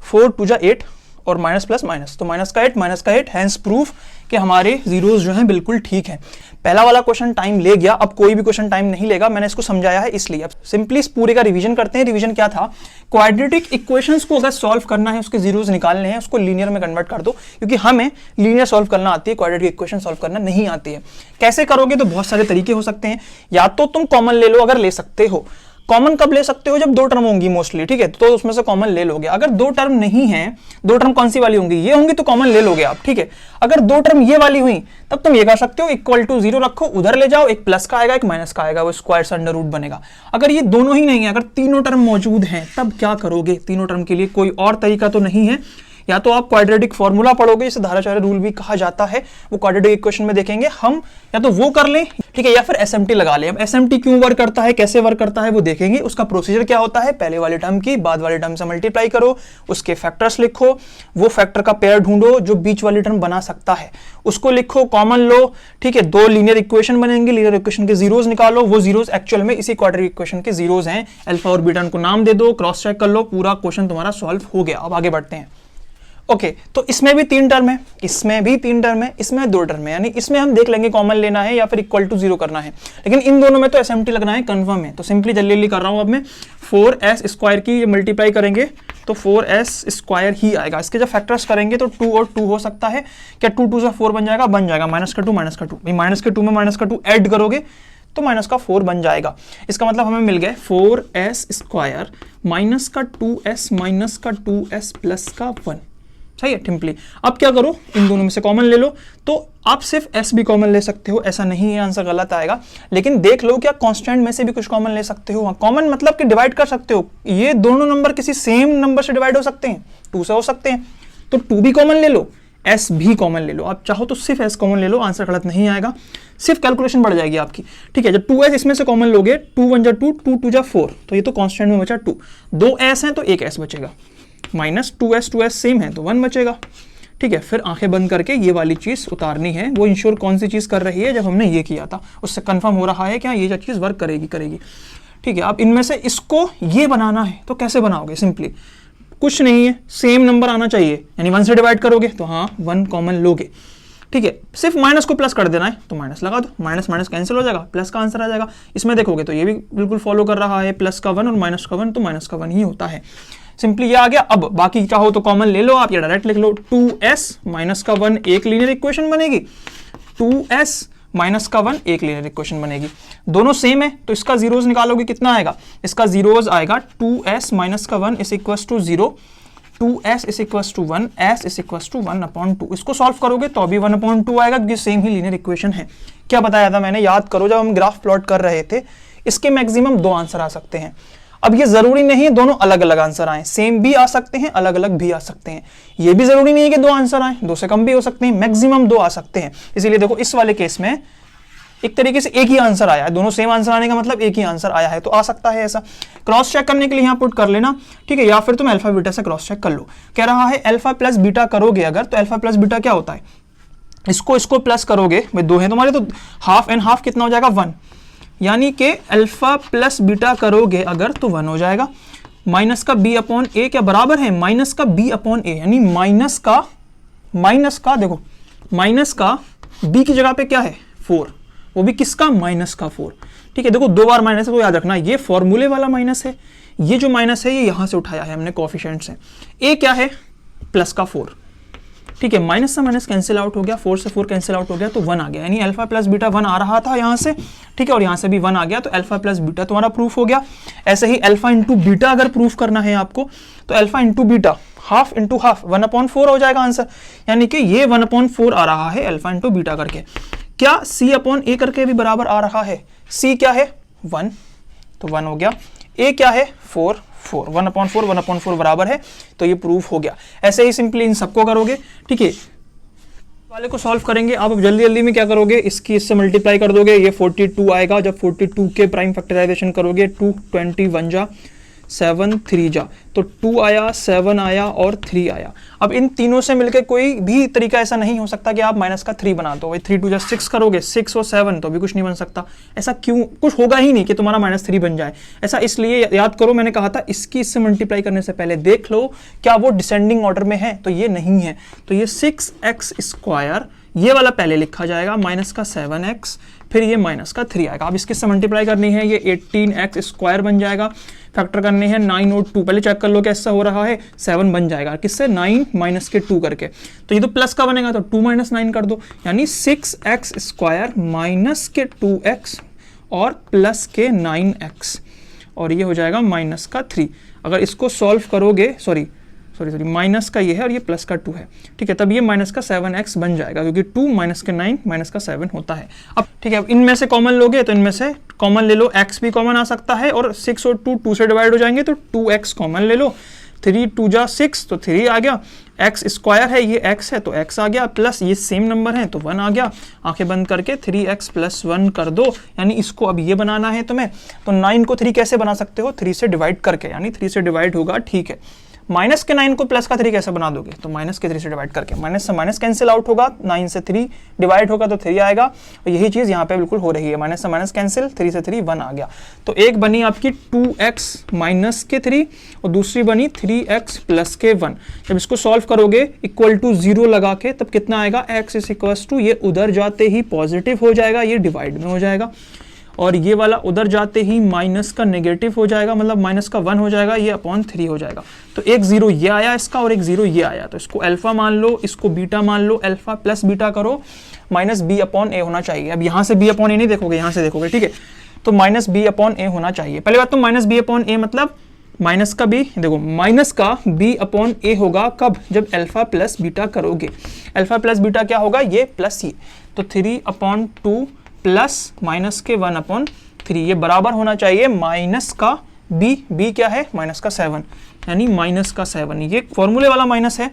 4 2 जा 8 और माइनस प्लस माइनस, तो माइनस का 8 हैंस प्रूफ कि हमारे जीरोस जो हैं बिल्कुल ठीक है। पहला वाला क्वेश्चन टाइम ले गया, अब कोई भी क्वेश्चन टाइम नहीं लेगा, मैंने इसको समझाया है इसलिए। अब सिंपली इस पूरे का रिवीजन करते हैं। रिवीजन क्या था, क्वाड्रेटिक इक्वेशंस को अगर सॉल्व करना है, उसके जीरोस निकालने हैं, उसको लीनियर में कन्वर्ट कर दो, क्योंकि हमें लीनियर सॉल्व करना आती है, क्वाड्रेटिक इक्वेशन सॉल्व करना नहीं आती है। कैसे करोगे, तो बहुत सारे तरीके हो सकते हैं। या तो तुम कॉमन ले लो, अगर ले सकते हो। कॉमन कब ले सकते हो, जब दो टर्म होंगी मोस्टली, ठीक है, तो उसमें से कॉमन ले लोगे। अगर दो टर्म नहीं है, दो टर्म कौन सी वाली होंगी, ये होंगी, तो कॉमन ले लोगे आप, ठीक है। अगर दो टर्म ये वाली हुई, तब तुम ये कर सकते हो, इक्वल टू 0 रखो, उधर ले जाओ, एक प्लस का आएगा एक माइनस का आएगा, वो स्क्वायर से अंडर रूट बनेगा। अगर ये दोनों ही नहीं है, अगर तीनों टर्म मौजूद हैं, तब क्या करोगे। तीनों टर्म के लिए कोई और तरीका तो नहीं है, या तो आप क्वाड्रेटिक फॉर्मूला पढ़ोगे, इसे धाराचार्य रूल भी कहा जाता है, वो क्वाड्रेटिक इक्वेशन में देखेंगे हम, या तो वो कर लें, ठीक है, या फिर एसएमटी लगा लें। अब एसएमटी क्यों वर्क करता है, कैसे वर्क करता है, वो देखेंगे। उसका प्रोसीजर क्या होता है, पहले वाले टर्म की बाद वाले टर्म से मल्टीप्लाई करो, उसके फैक्टर्स लिखो, वो फैक्टर का पेयर ढूंढो जो बीच वाली टर्म बना सकता है, उसको लिखो, कॉमन लो, ठीक है, दो लीनियर इक्वेशन बनेंगे, लीनियर इक्वेशन के जीरोस निकालो, वो जीरोस एक्चुअल में इसी क्वाड्रेटिक इक्वेशन के जीरोस हैं, अल्फा और बीटा, को नाम दे दो, क्रॉस चेक कर लो, पूरा क्वेश्चन तुम्हारा सॉल्व हो गया। अब आगे बढ़ते हैं। ओके, तो इसमें भी 3 टर्म है, इसमें भी 3 टर्म है, इसमें 2 टर्म है, यानी इसमें हम देख लेंगे कॉमन लेना है या फिर इक्वल टू 0 करना है, लेकिन इन दोनों में तो एसएमटी लगना है, कंफर्म है। तो सिंपली जल्दी कर रहा हूं अब मैं, 4s स्क्वायर की मल्टीप्लाई करेंगे तो 4s स्क्वायर ही आएगा। इसके जब फैक्टर्स करेंगे तो 2 और 2 हो सकता है, क्या 2 2 से 4 बन जाएगा, माइनस का 2 माइनस का 2, माइनस के 2 में माइनस का 2 ऐड करोगे तो माइनस का 4 बन जाएगा। इसका मतलब हमें मिल गया 4s स्क्वायर माइनस का 2s माइनस का 2s प्लस का 1, सही है, सिंपली। अब क्या करो, इन दोनों में से कॉमन ले लो, तो आप सिर्फ s भी कॉमन ले सकते हो, ऐसा नहीं है आंसर गलत आएगा, लेकिन देख लो क्या कांस्टेंट में से भी कुछ कॉमन ले सकते हो। कॉमन मतलब कि डिवाइड कर सकते हो, ये दोनों नंबर किसी सेम नंबर से डिवाइड हो सकते हैं, 2 से हो सकते हैं, तो 2 भी कॉमन ले लो, s भी कॉमन ले लो। आप चाहो तो सिर्फ s कॉमन ले लो, आंसर गलत नहीं आएगा, सिर्फ कैलकुलेशन बढ़ जाएगी आपकी, ठीक है। जब 2s इसमें से कॉमन लोगे, 2 1 जा 2, 2 2 जा 4, तो ये तो कांस्टेंट में बचा 2, 2 s हैं तो एक s बचेगा, माइनस 2s सेम है तो 1 बचेगा, ठीक है। फिर आंखें बंद करके ये वाली चीज उतारनी है, वो इंश्योर कौन सी चीज कर रही है, जब हमने ये किया था उससे कंफर्म हो रहा है कि हाँ ये चीज वर्क करेगी, ठीक है। अब इनमें से इसको ये बनाना है, तो कैसे बनाओगे, सिंपली कुछ नहीं है, सेम नंबर आना चाहिए, यानी 1 से डिवाइड करोगे तो हाँ 1 कॉमन लोगे, ठीक है। सिर्फ माइनस को प्लस कर देना है, तो माइनस लगा दो, माइनस माइनस कैंसिल हो जाएगा, प्लस का आंसर आ जाएगा। इसमें देखोगे तो ये भी बिल्कुल फॉलो कर रहा है, प्लस का 1 और माइनस का 1, तो माइनस का 1 ही होता है, सिंपली ये आ गया। अब बाकी चाहो तो कॉमन ले लो आप, या डायरेक्ट लिख लो, 2s माइनस का 1 एक लीनियर इक्वेशन बनेगी, 2s माइनस का 1 एक लीनियर इक्वेशन बनेगी, दोनों सेम है, तो इसका जीरोस निकालोगे कितना आएगा, इसका जीरोस आएगा 2s माइनस का 1 is equals to 0, 2s is equals to 1, s is equals to 1/2। इसको सॉल्व करोगे तो अभी 1/2 आएगा, क्योंकि सेम ही लीनियर इक्वेशन है। क्या बताया था मैंने, याद करो, जब हम ग्राफ प्लॉट कर रहे थे, इसके मैक्सिमम 2 आंसर आ सकते हैं। अब ये जरूरी नहीं है दोनों अलग अलग आंसर आए, सेम भी आ सकते हैं, अलग अलग भी आ सकते हैं। ये भी जरूरी नहीं है कि 2 आंसर आए, 2 से कम भी हो सकते हैं, मैक्सिमम 2 आ सकते हैं। इसीलिए देखो इस वाले केस में एक तरीके से एक ही आंसर आया है, दोनों सेम आंसर आने का मतलब एक ही आंसर आया है, तो आ सकता है ऐसा। क्रॉस चेक करने के लिए यहाँ पुट कर लेना, ठीक है, या फिर तुम अल्फा बीटा से क्रॉस चेक कर लो। कह रहा है अल्फा प्लस बीटा करोगे अगर, तो अल्फा प्लस बीटा क्या होता है, इसको प्लस करोगे, भाई 2 है तुम्हारे, तो हाफ एंड हाफ कितना हो जाएगा 1, यानी कि अल्फा प्लस बीटा करोगे अगर तो 1 हो जाएगा। माइनस का b अपॉन ए क्या बराबर है, माइनस का b अपॉन ए, यानी माइनस का देखो, माइनस का b की जगह पे क्या है 4, वो भी किसका, माइनस का 4, ठीक है। देखो 2 बार माइनस है, तो याद रखना ये फॉर्मूले वाला माइनस है, ये जो माइनस है ये यहां से उठाया है हमने कोएफिशिएंट से। a क्या है, प्लस का 4, ठीक है, माइनस से माइनस कैंसिल आउट हो गया, 4 से 4 कैंसिल आउट हो गया, तो 1 आ गया, यानी अल्फा प्लस बीटा 1 आ रहा था यहाँ से, ठीक है, और यहाँ से भी 1 आ गया, तो अल्फा प्लस बीटा तुम्हारा प्रूफ हो गया। ऐसे ही अल्फा इंटू बीटा अगर प्रूफ करना है आपको, तो alpha into beta half into half 1/4 हो जाएगा आंसर, यानी कि ये 1/4 आ रहा है अल्फा इंटू बीटा करके। क्या c अपॉन ए करके भी बराबर आ रहा है, c क्या है 1, तो 1 हो गया, a क्या है 4, 1/4 बराबर है, तो ये प्रूफ हो गया। ऐसे ही सिंपली इन सबको करोगे, ठीक है, वाले को सॉल्व करेंगे। आप जल्दी में क्या करोगे, इससे मल्टीप्लाई कर दोगे, ये 42 आएगा। जब 42 के प्राइम फैक्टराइजेशन करोगे, 2 21 जा 7 3 जा, तो 2 आया, 7 आया और 3 आया। अब इन तीनों से मिलकर कोई भी तरीका ऐसा नहीं हो सकता कि आप माइनस का 3 बना दो। 3 2 जा 6 करोगे, 6 और 7 तो भी कुछ नहीं बन सकता। ऐसा क्यों? कुछ होगा ही नहीं कि तुम्हारा -3 बन जाए। ऐसा इसलिए, याद करो मैंने कहा था इसकी इससे मल्टीप्लाई करने से पहले देख लो क्या वो डिसेंडिंग ऑर्डर में है, तो ये नहीं है। तो ये 6x² ये वाला पहले लिखा जाएगा, माइनस का 7x, फिर ये माइनस का 3 आएगा। अब इसके से मल्टीप्लाई करनी है, ये 18x² बन जाएगा। फैक्टर करने हैं 9 और 2, पहले चेक कर लो कैसा हो रहा है, 7 बन जाएगा। किससे? 9 माइनस के 2 करके। तो ये तो प्लस का बनेगा, तो 2 - 9 कर दो, यानी 6x² माइनस के 2x और प्लस के 9x, और ये हो जाएगा माइनस का 3। अगर इसको सॉल्व करोगे, सॉरी माइनस का ये है और ये प्लस का 2 है, ठीक है, तब ये माइनस का 7x बन जाएगा, क्योंकि 2 माइनस के 9 माइनस का 7 होता है। अब ठीक है, अब इनमें से कॉमन लोगे तो इनमें से कॉमन ले लो, x भी कॉमन आ सकता है, और 6 और 2 से डिवाइड हो जाएंगे, तो 2x कॉमन ले लो। 3 2 जा 6, तो 3 आ गया। x² है, ये x है तो x आ गया, प्लस ये सेम नंबर है तो 1 आ गया। आंखें बंद करके 3x + 1 कर दो, यानी इसको अब ये बनाना है तुम्हें। तो 9 को 3 कैसे बना सकते हो? 3 से डिवाइड करके, यानी 3 से डिवाइड होगा, ठीक है। माइनस के 9 को प्लस का 3 कैसे बना दोगे? तो माइनस के 3 से डिवाइड करके, माइनस से माइनस कैंसिल आउट होगा, 9 से 3 डिवाइड होगा तो 3 आएगा। और यही चीज़ यहाँ पे बिल्कुल हो रही है, माइनस से माइनस कैंसिल, 3 से 3 1 आ गया। तो एक बनी आपकी 2x माइनस के 3 और दूसरी बनी 3x प्लस के 1। जब इसको सॉल्व करोगे इक्वल टू 0 लगा के, तब कितना आएगा? x = ये उधर जाते ही पॉजिटिव हो जाएगा, ये डिवाइड में हो जाएगा, और ये वाला उधर जाते ही माइनस का नेगेटिव हो जाएगा, मतलब माइनस का 1 हो जाएगा, ये अपॉन 3 हो जाएगा। तो एक 0 ये आया इसका और एक 0 ये आया, तो इसको अल्फा मान लो, इसको बीटा मान लो। अल्फा प्लस बीटा करो, माइनस b/a होना चाहिए। अब यहाँ से b/a नहीं देखोगे, यहाँ से देखोगे, ठीक है, तो माइनस b/a होना चाहिए। पहली बात तो माइनस b/a मतलब माइनस का b, देखो माइनस का b/a होगा कब? जब अल्फा प्लस बीटा करोगे। अल्फा प्लस बीटा क्या होगा? ये प्लस ये, तो 3/2 प्लस माइनस के 1/3, ये बराबर होना चाहिए माइनस का b क्या है? माइनस का 7, यानी माइनस का 7, ये फॉर्मूले वाला माइनस है,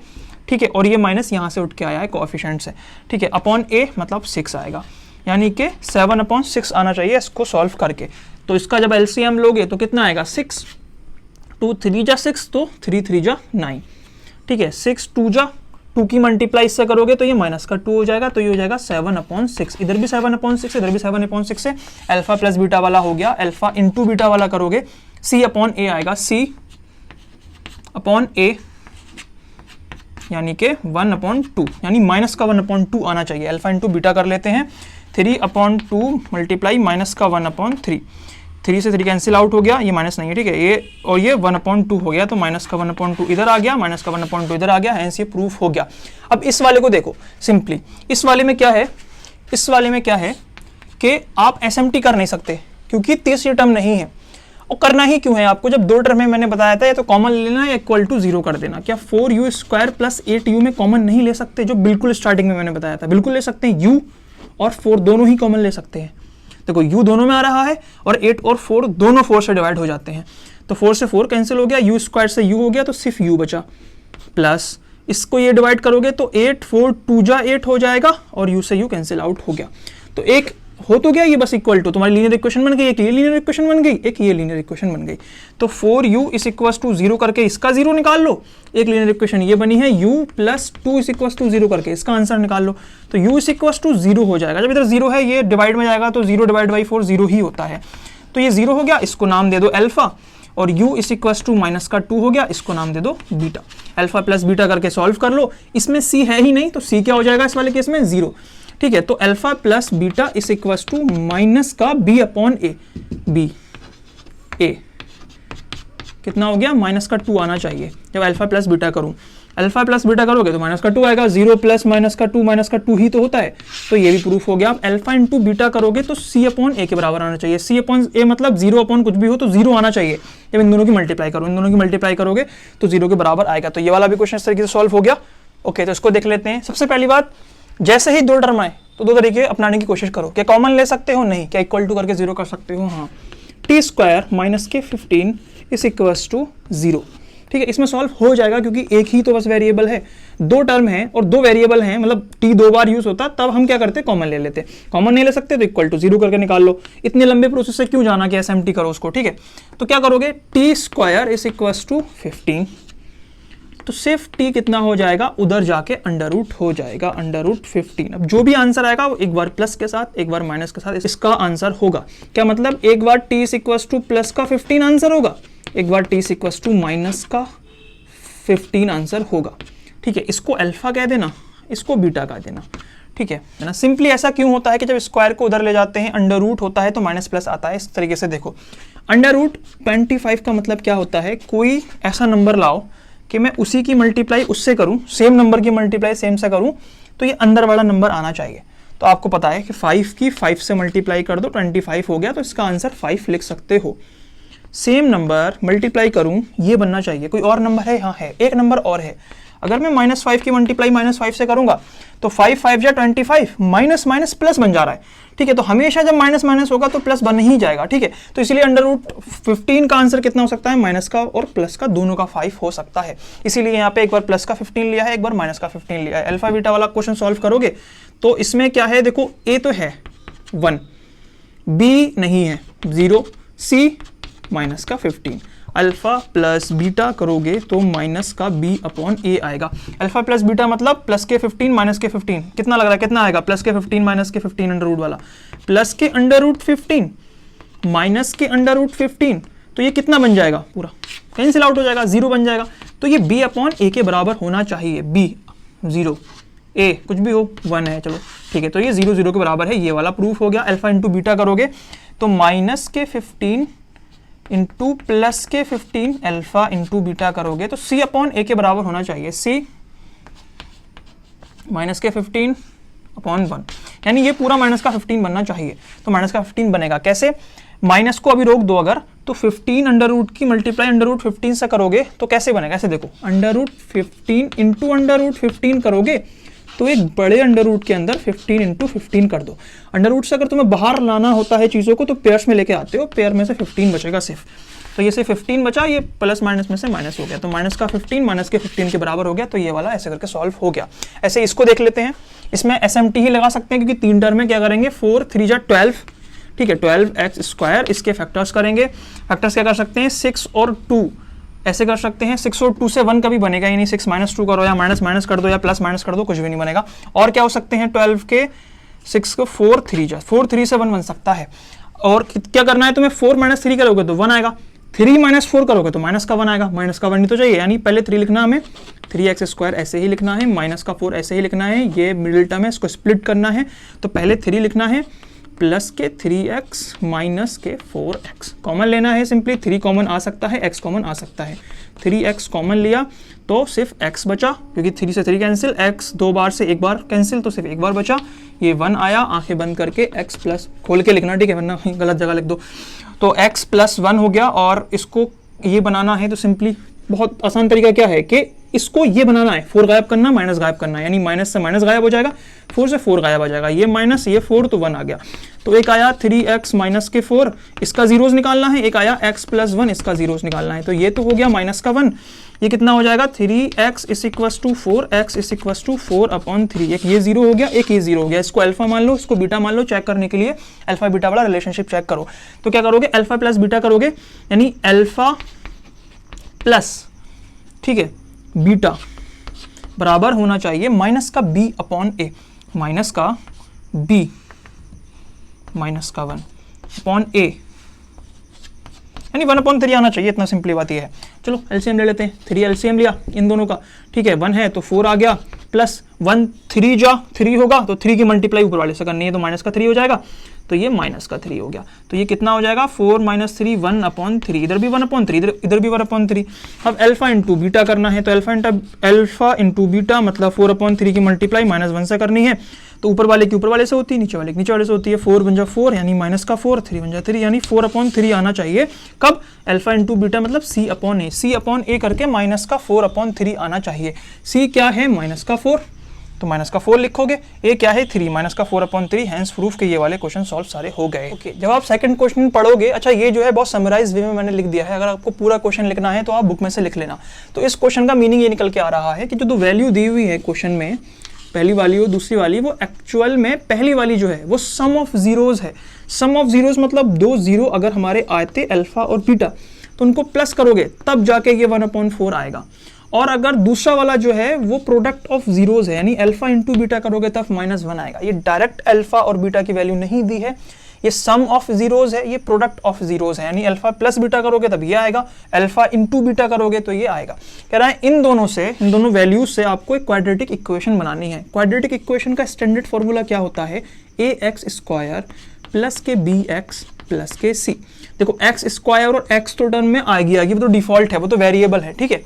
ठीक है, और ये माइनस यहाँ से उठ के आया है कोएफिशिएंट से, ठीक है। अपॉन a मतलब 6 आएगा, यानी कि 7/6 आना चाहिए इसको सॉल्व करके। तो इसका जब एलसीएम लोगे तो कितना आएगा? 6 2 3 जा 6, तो 3 3 जा 9, ठीक है। 6 2 जा 2 की मल्टीप्लाई इससे करोगे तो ये माइनस का 2 हो जाएगा, तो ये हो जाएगा 7/6। इधर भी 7/6, इधर भी 7/6 है। अल्फा प्लस बीटा वाला हो गया, अल्फा इंटू बीटा वाला करोगे c/a आएगा, c/a यानी कि 1/2, यानी माइनस का 1/2 आना चाहिए। अल्फा इंटू बीटा कर लेते हैं, 3/2 मल्टीप्लाई माइनस का 1/3, 3 से 3 कैंसिल आउट हो गया, ये माइनस नहीं है, ठीक है, ये और ये 1/2 हो गया, तो माइनस का 1/2 इधर आ गया, माइनस का 1/2 इधर आ गया, हैंस ये प्रूफ हो गया। अब इस वाले को देखो सिंपली, इस वाले में क्या है? इस वाले में क्या है कि आप एसएमटी कर नहीं सकते, क्योंकि तीसरी टर्म नहीं है। और करना ही क्यों है आपको? जब 2 टर्म में मैंने बताया था, या तो कॉमन लेना या इक्वल टू 0 कर देना। क्या 4u² प्लस 8u में कॉमन नहीं ले सकते? जो बिल्कुल स्टार्टिंग में मैंने बताया था, बिल्कुल ले सकते हैं, u और 4 दोनों ही कॉमन ले सकते हैं। देखो u दोनों में आ रहा है, और 8 और 4 दोनों 4 से डिवाइड हो जाते हैं, तो 4 से 4 कैंसिल हो गया, u² से u हो गया, तो सिर्फ u बचा, प्लस इसको ये डिवाइड करोगे तो 8 4 2 जा 8 हो जाएगा, और u से u कैंसिल आउट हो गया। तो एक हो तो गया ये बस इक्वल टू, तुम्हारी लीनियर इक्वेशन बन गई, एक ये लीनियर इक्वेशन बन गई, एक ये लीनियर इक्वेशन बन गई। तो 4u = 0 करके इसका 0 निकाल लो, एक लीनियर इक्वेशन ये बनी है, u + 2 = 0 करके इसका आंसर निकाल लो, तो u = 0 हो जाएगा। जब इधर 0 है, ये डिवाइड में जाएगा, तो 0 / 4 0 ही होता है, तो ये 0 हो गया, इसको नाम दे दो अल्फा, और u = माइनस का 2 हो गया, इसको नाम दे दो बीटा। अल्फा प्लस बीटा करके सॉल्व कर लो, इसमें c है ही नहीं, तो c क्या हो जाएगा इस वाले केस में? 0, ठीक है। तो अल्फा प्लस बीटा = माइनस का b/a, b a कितना हो गया? माइनस का 2 आना चाहिए जब अल्फा प्लस बीटा करूं। अल्फा प्लस बीटा करोगे तो माइनस का 2 आएगा, 0 प्लस माइनस का 2 ही तो होता है, तो ये भी प्रूफ हो गया। आप अल्फा इंटू बीटा करोगे तो c/a के बराबर आना चाहिए। c/a मतलब 0 कुछ भी हो तो 0 आना चाहिए। जब इन दोनों की मल्टीप्लाई करो, इन दोनों की मल्टीप्लाई करोगे तो 0 के बराबर आएगा। तो ये वाला भी क्वेश्चन इस तरीके से सॉल्व हो गया। ओके, तो इसको देख लेते हैं। सबसे पहली बात, जैसे ही 2 टर्म आए तो 2 तरीके अपनाने की कोशिश करो। क्या कॉमन ले सकते हो? नहीं। क्या इक्वल टू करके 0 कर सकते हो? हाँ। t² - 15 = 0, ठीक है, इसमें सॉल्व हो जाएगा क्योंकि एक ही तो बस वेरिएबल है, दो टर्म है और दो वेरिएबल हैं, मतलब टी दो बार यूज होता, तब हम क्या करते कॉमन ले लेते। कॉमन नहीं ले सकते तो इक्वल टू 0 करके निकाल लो। इतने लंबे प्रोसेस से क्यों जाना कि एसएमटी करो उसको, ठीक है। तो क्या करोगे, T square is equal to 15, तो सिर्फ टी कितना हो जाएगा, उधर जाके अंडर रूट हो जाएगा, अंडर रूट 15। अब जो भी आंसर आएगा वो एक बार प्लस के साथ एक बार माइनस के साथ इसका आंसर होगा। क्या मतलब, एक बार T is equal to plus का 15 आंसर होगा, एक बार T is equal to minus का 15 आंसर होगा, ठीक है। इसको अल्फा कह देना, इसको बीटा कह देना, ठीक है ना। सिंपली ऐसा क्यों होता है कि जब स्क्वायर को उधर ले जाते हैं अंडर रूट होता है तो माइनस प्लस आता है। इस तरीके से देखो, अंडर रूट 25 का मतलब क्या होता है, कोई ऐसा नंबर लाओ कि मैं उसी की मल्टीप्लाई उससे करूं, सेम नंबर की मल्टीप्लाई सेम से करूं, तो ये अंदर वाला नंबर आना चाहिए। तो आपको पता है कि 5 की 5 से मल्टीप्लाई कर दो, 25 हो गया, तो इसका आंसर 5 लिख सकते हो। सेम नंबर मल्टीप्लाई करूं, ये बनना चाहिए। कोई और नंबर है, हाँ है, एक नंबर और है। अगर मैं -5 की मल्टीप्लाई -5 से करूंगा तो 5 5 जा 25, माइनस माइनस प्लस बन जा रहा है, ठीक है। तो हमेशा जब माइनस माइनस होगा तो प्लस बन ही जाएगा, ठीक है। तो इसलिए अंडर रूट 15 का आंसर कितना हो सकता है, माइनस का और प्लस का दोनों का 5 हो सकता है। इसीलिए यहाँ पे एक बार प्लस का 15 लिया है, एक बार माइनस का 15 लिया है। अल्फा बीटा वाला क्वेश्चन सॉल्व करोगे तो इसमें क्या है, देखो ए तो है 1, बी नहीं है 0, सी माइनस का 15, अल्फा प्लस बीटा करोगे तो माइनस का b अपॉन ए आएगा। अल्फा प्लस बीटा मतलब प्लस के 15 माइनस के 15, कितना लग रहा है, कितना आएगा, प्लस के 15 माइनस के 15 अंडर रूट वाला, प्लस के अंडर रूट 15 माइनस के अंडर रूट 15, तो ये कितना बन जाएगा, पूरा कैंसिल आउट हो जाएगा, 0 बन जाएगा। तो ये b अपॉन ए के बराबर होना चाहिए, b 0, a कुछ भी हो 1 है, चलो ठीक है। तो ये 0 0 के बराबर है, ये वाला प्रूफ हो गया। अल्फा इंटू बीटा करोगे तो माइनस के 15 इंटू प्लस के 15 अल्फा इंटू बीटा करोगे तो c अपॉन ए के बराबर होना चाहिए, c माइनस के 15 अपॉन 1, यानी ये पूरा माइनस का 15 बनना चाहिए। तो माइनस का 15 बनेगा कैसे, माइनस को अभी रोक दो अगर, तो 15 अंडर रूट की मल्टीप्लाई अंडर रूट 15 से करोगे तो कैसे बनेगा, ऐसे देखो, under root 15 into under root 15 करोगे तो एक बड़े अंडर रूट के अंदर 15 इंटू 15 कर दो। अंडर रूट से अगर तुम्हें बाहर लाना होता है चीज़ों को तो पेयर्स में लेके आते हो, पेयर में से 15 बचेगा सिर्फ, तो ये से 15 बचा, ये प्लस माइनस में से माइनस हो गया, तो माइनस का 15 माइनस के 15 के बराबर हो गया। तो ये वाला ऐसे करके सॉल्व हो गया। ऐसे इसको देख लेते हैं, इसमें SMT ही लगा सकते हैं क्योंकि 3 टर्म में क्या करेंगे, 4 3 जा 12, ठीक है, 12x स्क्वायर, इसके फैक्टर्स करेंगे। फैक्टर्स क्या कर सकते हैं, 6 और 2 ऐसे कर सकते हैं, 6 और 2 से 1 कभी बनेगा ही नहीं, 6 माइनस 2 करो या माइनस माइनस कर दो या प्लस माइनस कर दो, कुछ भी नहीं बनेगा। और क्या हो सकते हैं, 12 के 6 को 4 3 जा, 4 3 से 1 बन सकता है। और क्या करना है तुम्हें, 4 माइनस 3 करोगे तो 1 आएगा, 3 माइनस 4 करोगे तो माइनस का 1 आएगा, माइनस का 1 नहीं तो चाहिए, यानी पहले 3 लिखना हमें, 3x स्क्वायर ऐसे ही लिखना है, माइनस का 4 ऐसे ही लिखना है, ये मिडिल टर्म है इसको स्प्लिट करना है, तो पहले 3 लिखना है, प्लस के 3x माइनस के 4x, कॉमन लेना है, सिंपली 3 कॉमन आ सकता है, x कॉमन आ सकता है, 3x कॉमन लिया तो सिर्फ x बचा, क्योंकि 3 से 3 कैंसिल, x 2 बार से 1 बार कैंसिल, तो सिर्फ 1 बार बचा, ये 1 आया, आंखें बंद करके x प्लस, खोल के लिखना ठीक है वरना गलत जगह लिख दो, तो x प्लस 1 हो गया। और इसको ये बनाना है तो सिंपली बहुत आसान तरीका क्या है कि इसको ये बनाना है, 4 गायब करना, माइनस गायब करना, यानी माइनस से माइनस गायब हो जाएगा, 4 से 4 गायब आ जाएगा, ये माइनस ये 4 तो 1 आ गया, तो एक आया 3x माइनस के 4, इसका जीरोस निकालना है, एक आया x प्लस 1, इसका जीरोस निकालना है, तो ये तो हो गया माइनस का 1, ये कितना हो जाएगा, 3x is equal to 4x is equal to 4 upon 3, एक ये 0 हो गया, एक ये 0 हो गया, इसको अल्फा मान लो, इसको बीटा मान लो, चेक करने के लिए अल्फा बीटा वाला रिलेशनशिप चेक करो। तो क्या करोगे, अल्फा प्लस बीटा करोगे, यानी अल्फा प्लस, ठीक है, बीटा बराबर होना चाहिए माइनस का b अपॉन ए, माइनस का b माइनस का 1 अपॉन ए, यानी 1 अपॉन 3 आना चाहिए, इतना सिंपली बात ये है। चलो एलसीएम ले लेते हैं, 3 एलसीएम लिया इन दोनों का, ठीक है, 1 है तो 4 आ गया, प्लस 1 3 जा 3 होगा, तो 3 की मल्टीप्लाई ऊपर वाले से करनी है तो माइनस का 3 हो जाएगा, तो ये माइनस का 3 हो गया, तो ये कितना हो जाएगा, 4 माइनस 3 1 अपॉन 3, इधर भी 1 अपॉन 3, इधर भी 1 अपॉन 3। अब अल्फा इंटू बीटा करना है, तो अल्फा इंटू बीटा मतलब 4 अपॉन 3 की मल्टीप्लाई माइनस 1 से करनी है, तो ऊपर वाले की ऊपर वाले से होती है, नीचे वाले की नीचे वाले से होती है, 4 बन जा 4 यानी माइनस का 4, 3 बन जा 3 यानी 4 अपॉन 3 आना चाहिए। कब, अल्फा इंटू बीटा मतलब c अपॉन ए, c अपॉन ए करके माइनस का 4 अपॉन 3 आना चाहिए। c क्या है, माइनस का 4, तो माइनस का 4 लिखोगे, ए क्या है 3, माइनस का 4/3, हैंस प्रूफ के ये वाले क्वेश्चन सॉल्व सारे हो गए। ओके, जब आप सेकंड क्वेश्चन पढ़ोगे, अच्छा ये जो है बहुत समराइज वे में मैंने लिख दिया है, अगर आपको पूरा क्वेश्चन लिखना है तो आप बुक में से लिख लेना। तो इस क्वेश्चन का मीनिंग ये निकल के आ रहा है कि जो वैल्यू दी हुई है क्वेश्चन में, पहली वाली और दूसरी वाली, वो एक्चुअल में पहली वाली जो है वो सम ऑफ जीरोज है। सम ऑफ जीरोज मतलब 2 जीरो अगर हमारे आए थे अल्फा और बीटा, तो उनको प्लस करोगे तब जाके ये 1/4 आएगा। और अगर दूसरा वाला जो है वो प्रोडक्ट ऑफ जीरोज है, यानी अल्फा इंटू बीटा करोगे तब -1 आएगा। ये डायरेक्ट अल्फा और बीटा की वैल्यू नहीं दी है, ये सम ऑफ जीरोज है, ये प्रोडक्ट ऑफ जीरोज है, यानी अल्फा प्लस बीटा करोगे तब ये आएगा, अल्फा इंटू बीटा करोगे तो ये आएगा। कह रहा है इन दोनों वैल्यूज से आपको एक क्वाड्रेटिक इक्वेशन बनानी है। क्वाड्रेटिक इक्वेशन का स्टैंडर्ड फॉर्मूला क्या होता है, ax² प्लस के bx प्लस के c। देखो एक्स स्क्वायर और एक्स तो टर्म में आएगी, वो तो डिफॉल्ट है, वो तो वेरिएबल है, ठीक है।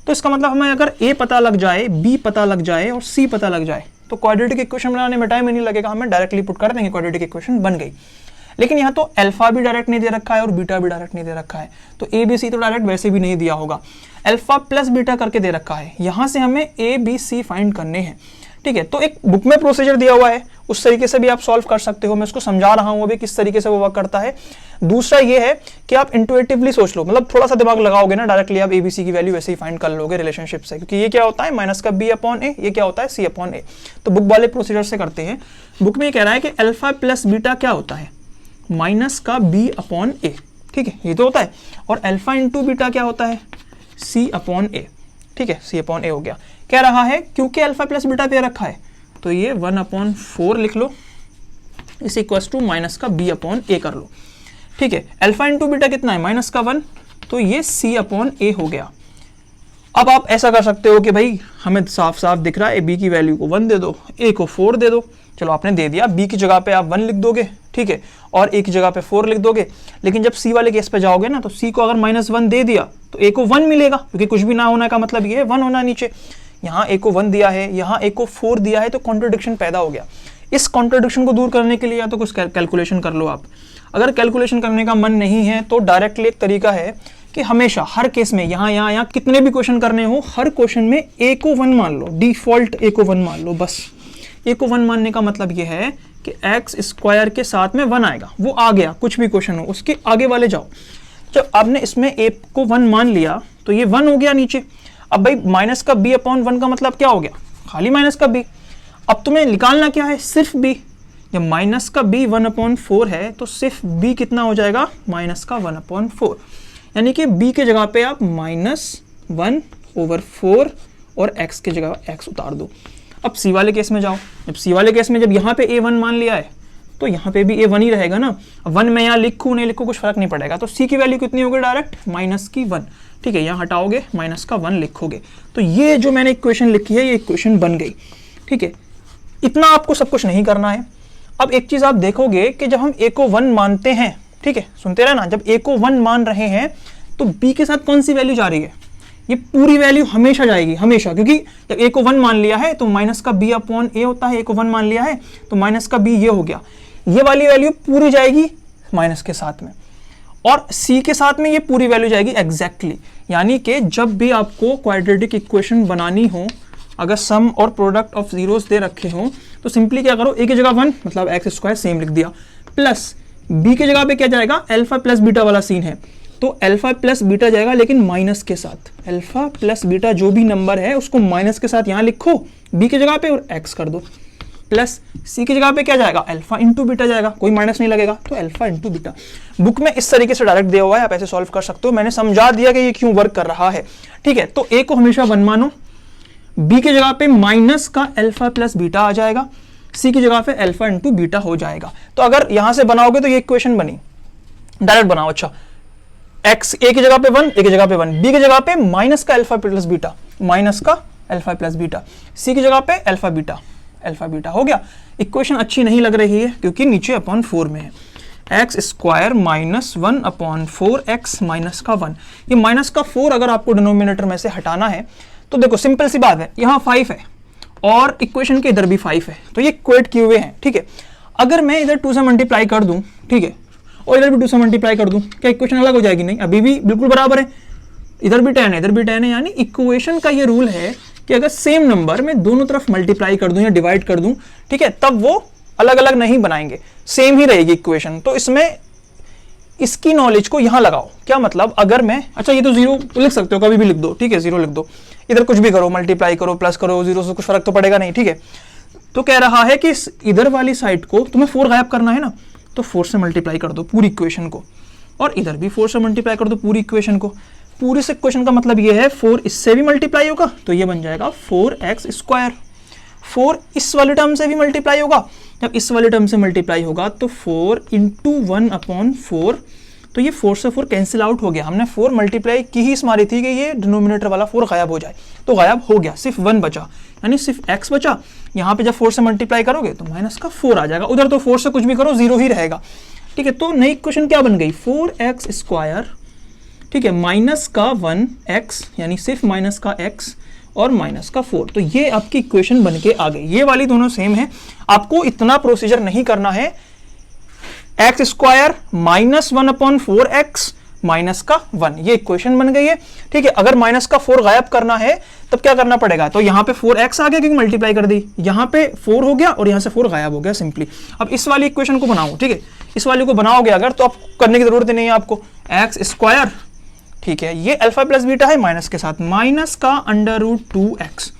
तो इसका मतलब हमें अगर a पता लग जाए, b पता लग जाए और c पता लग जाए तो क्वाड्रेटिक इक्वेशन बनाने में टाइम ही नहीं लगेगा, हमें डायरेक्टली पुट कर देंगे, क्वाड्रेटिक इक्वेशन बन गई। लेकिन यहाँ तो अल्फा भी डायरेक्ट नहीं दे रखा है और बीटा भी डायरेक्ट नहीं दे रखा है, तो ए बी सी तो डायरेक्ट वैसे भी नहीं दिया होगा, अल्फा प्लस बीटा करके दे रखा है। यहाँ से हमें ए बी सी फाइंड करने हैं, ठीक है। तो एक बुक में प्रोसीजर दिया हुआ है, उस तरीके से भी आप सॉल्व कर सकते हो, मैं उसको समझा रहा हूँ अभी किस तरीके से वो वर्क करता है। दूसरा ये है कि आप इंटुइटिवली सोच लो, मतलब थोड़ा सा दिमाग लगाओगे ना, डायरेक्टली आप एबीसी की वैल्यू वैसे ही फाइंड कर लोगे रिलेशनशिप से, क्योंकि ये क्या होता है माइनस का b/a, ये क्या होता है c/a। तो बुक वाले प्रोसीजर से करते हैं। बुक में कह रहा है कि अल्फा प्लस बीटा क्या होता है, माइनस का b/a, ठीक है, ये तो होता है। और अल्फा इंटू बीटा क्या होता है, c/a, ठीक है, c/a हो गया। कह रहा है क्योंकि अल्फा प्लस बीटा दे रखा है तो ये 1/4 लिख लो, इस इक्वल्स टू माइनस का b/a कर लो, ठीक है। अल्फा इंटू बीटा कितना है, माइनस का 1, तो ये c/a हो गया। अब आप ऐसा कर सकते हो कि भाई हमें साफ साफ दिख रहा है b की वैल्यू को 1 दे दो, a को 4 दे दो। चलो आपने दे दिया, b की जगह पे आप 1 लिख दोगे, ठीक है, और a की जगह पे 4 लिख दोगे। लेकिन जब c वाले केस पे जाओगे ना, तो c को अगर -1 दे दिया तो a को 1 मिलेगा, क्योंकि कुछ भी ना होने का मतलब ये है 1 होना नीचे। यहाँ a को 1 दिया है, यहाँ a को 4 दिया है, तो कॉन्ट्रडिक्शन पैदा हो गया। इस कॉन्ट्रडिक्शन को दूर करने के लिए या तो कुछ कैलकुलेशन कर लो आप। अगर कैलकुलेशन करने का मन नहीं है तो डायरेक्टली एक तरीका है कि हमेशा हर केस में यहाँ कितने भी क्वेश्चन करने हो, हर क्वेश्चन में a को 1 मान लो, डिफॉल्ट a को 1 मान लो बस। a को 1 मानने का मतलब ये है कि x² के साथ में 1 आएगा, वो आ गया, कुछ भी क्वेश्चन हो उसके आगे वाले जाओ। जब आपने इसमें a को 1 मान लिया तो ये 1 हो गया नीचे। अब भाई माइनस का b/1 का मतलब क्या हो गया, खाली माइनस का b। अब तुम्हें निकालना क्या है, सिर्फ b। जब माइनस का b 1/4 है तो सिर्फ b कितना हो जाएगा, माइनस का 1/4, यानी कि b के जगह पे आप -1/4 और x के जगह x उतार दो। अब c वाले केस में जाओ, जब c वाले केस में जब यहाँ पे a1 मान लिया है तो यहाँ पे भी a1 ही रहेगा ना। 1 में यहाँ लिखूँ नहीं लिखूँ कुछ फर्क नहीं पड़ेगा। तो c की वैल्यू कितनी होगी, डायरेक्ट -1, ठीक है, यहाँ हटाओगे -1 लिखोगे। तो ये जो मैंने इक्वेशन लिखी है ये इक्वेशन बन गई, ठीक है। इतना आपको सब कुछ नहीं करना है। अब एक चीज आप देखोगे कि जब हम a को 1 मानते हैं, ठीक है, सुनते रहना, जब a को 1 मान रहे हैं तो b के साथ कौन सी वैल्यू जा रही है, ये पूरी वैल्यू हमेशा जाएगी, हमेशा, क्योंकि जब a को 1 मान लिया है तो माइनस का b/a होता है, a को 1 मान लिया है तो माइनस का b ये हो गया, ये वाली वैल्यू पूरी जाएगी माइनस के साथ में, और c के साथ में ये पूरी वैल्यू जाएगी एग्जैक्टली। यानी कि जब भी आपको क्वाड्रेटिक इक्वेशन बनानी हो, अगर सम और प्रोडक्ट ऑफ जीरोस दे रखे हो तो सिंपली क्या करो, a की जगह 1 मतलब x² सेम लिख दिया, प्लस b की जगह पे क्या जाएगा, अल्फा प्लस बीटा वाला सीन है तो अल्फा प्लस बीटा जाएगा लेकिन माइनस के साथ। अल्फा प्लस बीटा जो भी नंबर है उसको माइनस के साथ यहाँ लिखो b की जगह पे और x कर दो, प्लस c की जगह पे क्या जाएगा, अल्फा इंटू बीटा जाएगा, कोई माइनस नहीं लगेगा तो अल्फा इंटू बीटा। बुक में इस तरीके से डायरेक्ट दिया हुआ है, आप ऐसे सॉल्व कर सकते हो। मैंने समझा दिया कि ये क्यों वर्क कर रहा है, ठीक है। तो a को हमेशा 1 मानो, b की जगह पे माइनस का अल्फा प्लस बीटा आ जाएगा, c की जगह पे अल्फा इंटू बीटा हो जाएगा। तो अगर यहां से बनाओगे तो ये इक्वेशन बनी, डायरेक्ट बनाओ। अच्छा, x a की जगह पे 1, a की जगह पे 1, b की जगह पे माइनस का अल्फा प्लस बीटा, माइनस का अल्फा प्लस बीटा, c की जगह पे अल्फा बीटा, अल्फा बीटा हो गया। इक्वेशन अच्छी नहीं लग रही है क्योंकि नीचे अपॉन 4 में है, x² -1/4 x माइनस का 1। ये माइनस का 4 अगर आपको डिनोमिनेटर में से हटाना है तो देखो सिंपल सी बात है, यहाँ 5 है और इक्वेशन के इधर भी 5 है, तो ये इक्वेट किए हुए हैं, ठीक है। अगर मैं इधर 2 से मल्टीप्लाई कर दूं, ठीक है, और इधर भी 2 से मल्टीप्लाई कर दूं, क्या इक्वेशन अलग हो जाएगी, नहीं, अभी भी बिल्कुल बराबर है, इधर भी 10 है इधर भी 10 है। यानी इक्वेशन का ये रूल है कि अगर सेम नंबर मैं दोनों तरफ मल्टीप्लाई कर दूं या डिवाइड कर दूं, ठीक है, तब वो अलग अलग नहीं बनाएंगे, सेम ही रहेगी इक्वेशन। तो इसमें इसकी नॉलेज को यहां लगाओ। क्या मतलब, अगर मैं, अच्छा ये तो जीरो लिख सकते हो, कभी भी लिख दो, ठीक है, जीरो लिख दो, इधर कुछ भी करो, मल्टीप्लाई करो, प्लस करो, जीरो से कुछ फर्क तो पड़ेगा नहीं, ठीक है। तो कह रहा है कि इधर वाली साइड को तुम्हें 4 गायब करना है ना, तो 4 से मल्टीप्लाई कर दो पूरी इक्वेशन को, और इधर भी 4 से मल्टीप्लाई कर दो पूरी इक्वेशन को। पूरी से इक्वेशन का मतलब ये है 4 इससे भी मल्टीप्लाई होगा तो ये बन जाएगा 4x स्क्वायर। 4 इस वाले टर्म से भी मल्टीप्लाई होगा, जब इस वाले टर्म से मल्टीप्लाई होगा तो 4 इंटू 1/4, तो ये 4 से 4 कैंसिल आउट हो गया। हमने 4 मल्टीप्लाई की ही मारी थी कि ये डिनोमिनेटर वाला 4 गायब हो जाए, तो गायब हो गया, सिर्फ 1 बचा, यानी सिर्फ x बचा। यहाँ पे जब 4 से मल्टीप्लाई करोगे तो माइनस का 4 आ जाएगा, उधर तो 4 से कुछ भी करो जीरो ही रहेगा, ठीक है। तो नई इक्वेशन क्या बन गई, 4x स्क्वायर, ठीक है, माइनस का 1x, यानी सिर्फ माइनस का x और माइनस का 4। तो ये आपकी इक्वेशन बन के आ गई। ये वाली दोनों सेम है, आपको इतना प्रोसीजर नहीं करना है। x square minus 1/4x minus का 1, ये इक्वेशन बन गई है, ठीक है। अगर माइनस का 4 गायब करना है तब क्या करना पड़ेगा, तो यहाँ पे 4x आ गया क्योंकि मल्टीप्लाई कर दी, यहाँ पे 4 हो गया और यहाँ से 4 गायब हो गया सिंपली। अब इस वाली इक्वेशन को बनाओ, ठीक है, इस वाली को बनाओगे अगर, तो आप करने की जरूरत नहीं है आपको। x स्क्वायर, ठीक है, ये अल्फा प्लस बीटा है माइनस के साथ, माइनस का √2x,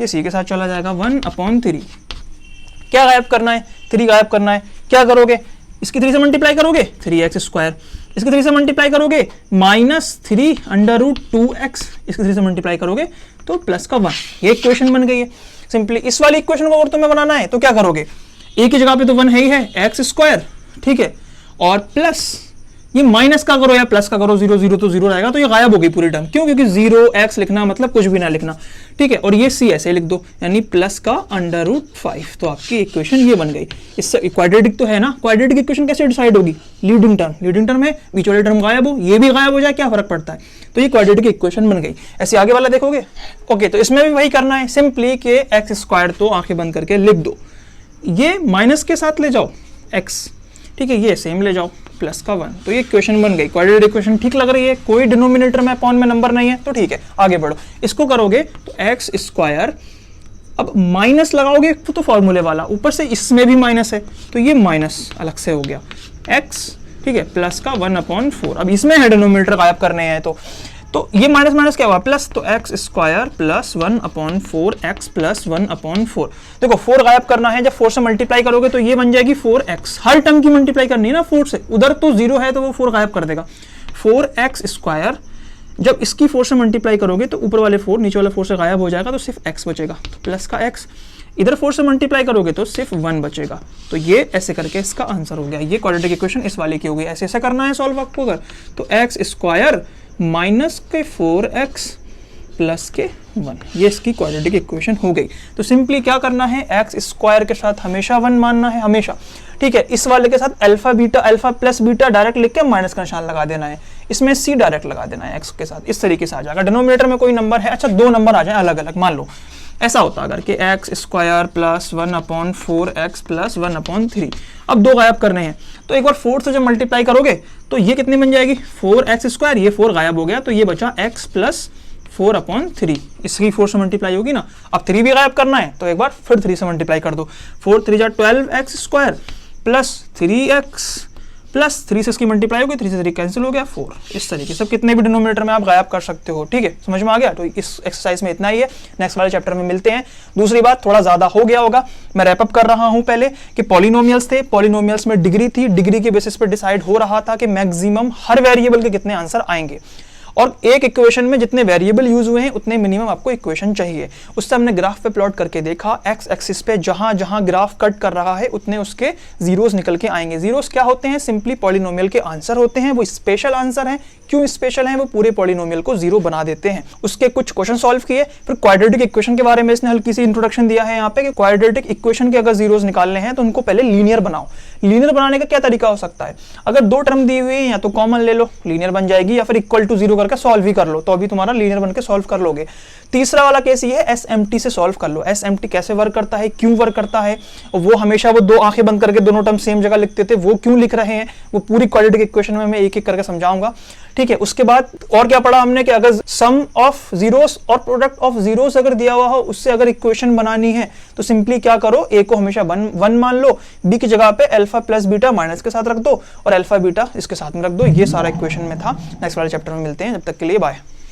ये सी के साथ चला जाएगा 1/3। क्या गायब करना है, 3 गायब करना है। क्या करोगे, इसकी 3 से मल्टीप्लाई करोगे 3x स्क्वायर, इसके 3 से मल्टीप्लाई करोगे -3 √2x, इसके 3 से मल्टीप्लाई करोगे तो प्लस का 1। ये इक्वेशन बन गई है सिंपली। इस वाली इक्वेशन को अगर तुम्हें बनाना है तो क्या करोगे, एक ही जगह पे तो 1 है ही है, x स्क्वायर, ठीक है, और प्लस ये माइनस का करो या प्लस का करो, 0 0 तो 0 रहेगा, तो ये गायब हो गई पूरी टर्म। क्यों, क्योंकि 0x लिखना मतलब कुछ भी ना लिखना, ठीक है। और ये c ऐसे लिख दो, यानी प्लस का √5। तो आपकी इक्वेशन ये बन गई। इससे क्वाड्रेटिक तो है ना, क्वाड्रेटिक इक्वेशन कैसे डिसाइड होगी, लीडिंग टर्म है, बीच वाले टर्म गायब हो, ये भी गायब हो जाए, क्या फर्क पड़ता है। तो ये क्वाड्रेटिक इक्वेशन बन गई। ऐसे आगे वाला देखोगे, ओके, तो इसमें भी वही करना है सिंपली कि x स्क्वायर तो आंखें बंद करके लिख दो, ये माइनस के साथ ले जाओ x, ठीक है, ये सेम ले जाओ प्लस का 1। तो ये इक्वेशन बन गई। क्वाड्रेटिक इक्वेशन ठीक लग रही है, कोई डिनोमिनेटर में अपॉन में नंबर नहीं है, तो ठीक है, आगे बढ़ो। इसको करोगे तो x स्क्वायर, अब माइनस लगाओगे तो फॉर्मूले वाला, ऊपर से इसमें भी माइनस है तो ये माइनस अलग से हो गया x, ठीक है, प्लस का 1/4। अब इसमें है डिनोमिनेटर गायब करने हैं तो ये माइनस माइनस क्या हुआ, प्लस, तो x square plus 1/4x plus 1/4। देखो 4 गायब करना है, जब 4 से मल्टीप्लाई करोगे तो ये बन जाएगी 4x, हर टर्म की मल्टीप्लाई करनी है ना 4 से, उधर तो 0 है तो वो 4 गायब कर देगा। 4x स्क्वायर, जब इसकी 4 से मल्टीप्लाई करोगे तो ऊपर वाले 4 नीचे वाले 4 से गायब हो जाएगा, तो सिर्फ x बचेगा, तो प्लस का x। इधर 4 से मल्टीप्लाई करोगे तो सिर्फ 1 बचेगा। तो ये ऐसे करके इसका आंसर हो गया। ये क्वाड्रेटिक इक्वेशन इस वाले की हो गई। ऐसे ऐसा करना है सॉल्व आपको अगर, तो x स्क्वायर माइनस के 4x प्लस के 1, ये इसकी क्वाड्रेटिक इक्वेशन हो गई। तो सिंपली क्या करना है, x स्क्वायर के साथ हमेशा 1 मानना है, हमेशा, ठीक है। इस वाले के साथ alpha beta, alpha plus beta direct लिख के माइनस का निशान लगा देना है, इसमें c डायरेक्ट लगा देना है x के साथ, इस तरीके से आ जाएगा। डिनोमिनेटर में कोई नंबर है, अच्छा 2 नंबर आ जाए अलग अलग, मान लो ऐसा होता अगर कि x square plus 1/4x plus 1/3। अब 2 गायब करने हैं, तो एक बार 4 से जब मल्टीप्लाई करोगे तो ये कितनी बन जाएगी, 4x स्क्वायर, ये 4 गायब हो गया तो ये बचा x प्लस 4/3। इसकी 4 से मल्टीप्लाई होगी ना। अब 3 भी गायब करना है तो एक बार फिर 3 से मल्टीप्लाई कर दो, 4 3 12x square plus 3x plus 3 से इसकी मल्टीप्लाई होगी, 3 से 3 कैंसिल हो गया, 4। इस तरीके से कितने भी डिनोमिनेटर में आप गायब कर सकते हो, ठीक है, समझ में आ गया। तो इस एक्सरसाइज में इतना ही है, नेक्स्ट वाले चैप्टर में मिलते हैं। दूसरी बात, थोड़ा ज्यादा हो गया होगा, मैं रैप अप कर रहा हूं पहले कि पॉलिनोमियल्स थे, पॉलिनोमियल्स में डिग्री थी, डिग्री के बेसिस पर डिसाइड हो रहा था कि मैक्सिमम हर वेरिएबल के कितने आंसर आएंगे, और एक इक्वेशन में जितने वेरिएबल यूज हुए हैं उतने मिनिमम आपको इक्वेशन चाहिए। उससे हमने ग्राफ पे प्लॉट करके देखा, एक्स एक्सिस पे जहां जहां ग्राफ कट कर रहा है उतने उसके जीरोस निकल के आएंगे। जीरोस क्या होते हैं, सिंपली पॉलिनोमियल के आंसर होते हैं, वो स्पेशल आंसर हैं। क्यों स्पेशल हैं, वो पूरे पॉलिनोमियल को जीरो बना देते हैं। उसके कुछ क्वेश्चन सॉल्व किए, फिर क्वाड्रेटिक इक्वेशन के बारे में इसने हल्की सी इंट्रोडक्शन दिया है यहाँ पे कि क्वाड्रेटिक इक्वेशन के अगर जीरोस निकालने हैं तो उनको पहले लीनियर बनाओ। लीनियर बनाने का क्या तरीका हो सकता है, अगर 2 टर्म दी हुई है या तो कॉमन ले लो, लीनियर बन जाएगी, या फिर इक्वल टू 0 करके सॉल्व ही कर लो तो अभी तुम्हारा लीनियर बन के सॉल्व कर लोगे। तीसरा वाला केस ये है, एसएमटी से सॉल्व कर लो। एसएमटी कैसे वर्क करता है, क्यों वर्क करता है, वो हमेशा वो 2 आंखें बंद करके दोनों टर्म सेम जगह लिखते थे, वो क्यों लिख रहे हैं, वो पूरी क्वाड्रेटिक इक्वेशन में मैं एक एक करके समझाऊंगा। ठीक है। उसके बाद और क्या पढ़ा हमने कि अगर सम ऑफ जीरोस और प्रोडक्ट ऑफ जीरोस अगर दिया हुआ हो, उससे अगर इक्वेशन बनानी है तो सिंपली क्या करो, ए को हमेशा वन मान लो, बी की जगह पे अल्फा प्लस बीटा माइनस के साथ रख दो और अल्फा बीटा इसके साथ में रख दो। ये सारा इक्वेशन में था। नेक्स्ट वाले चैप्टर में मिलते हैं, जब तक के लिए बाय।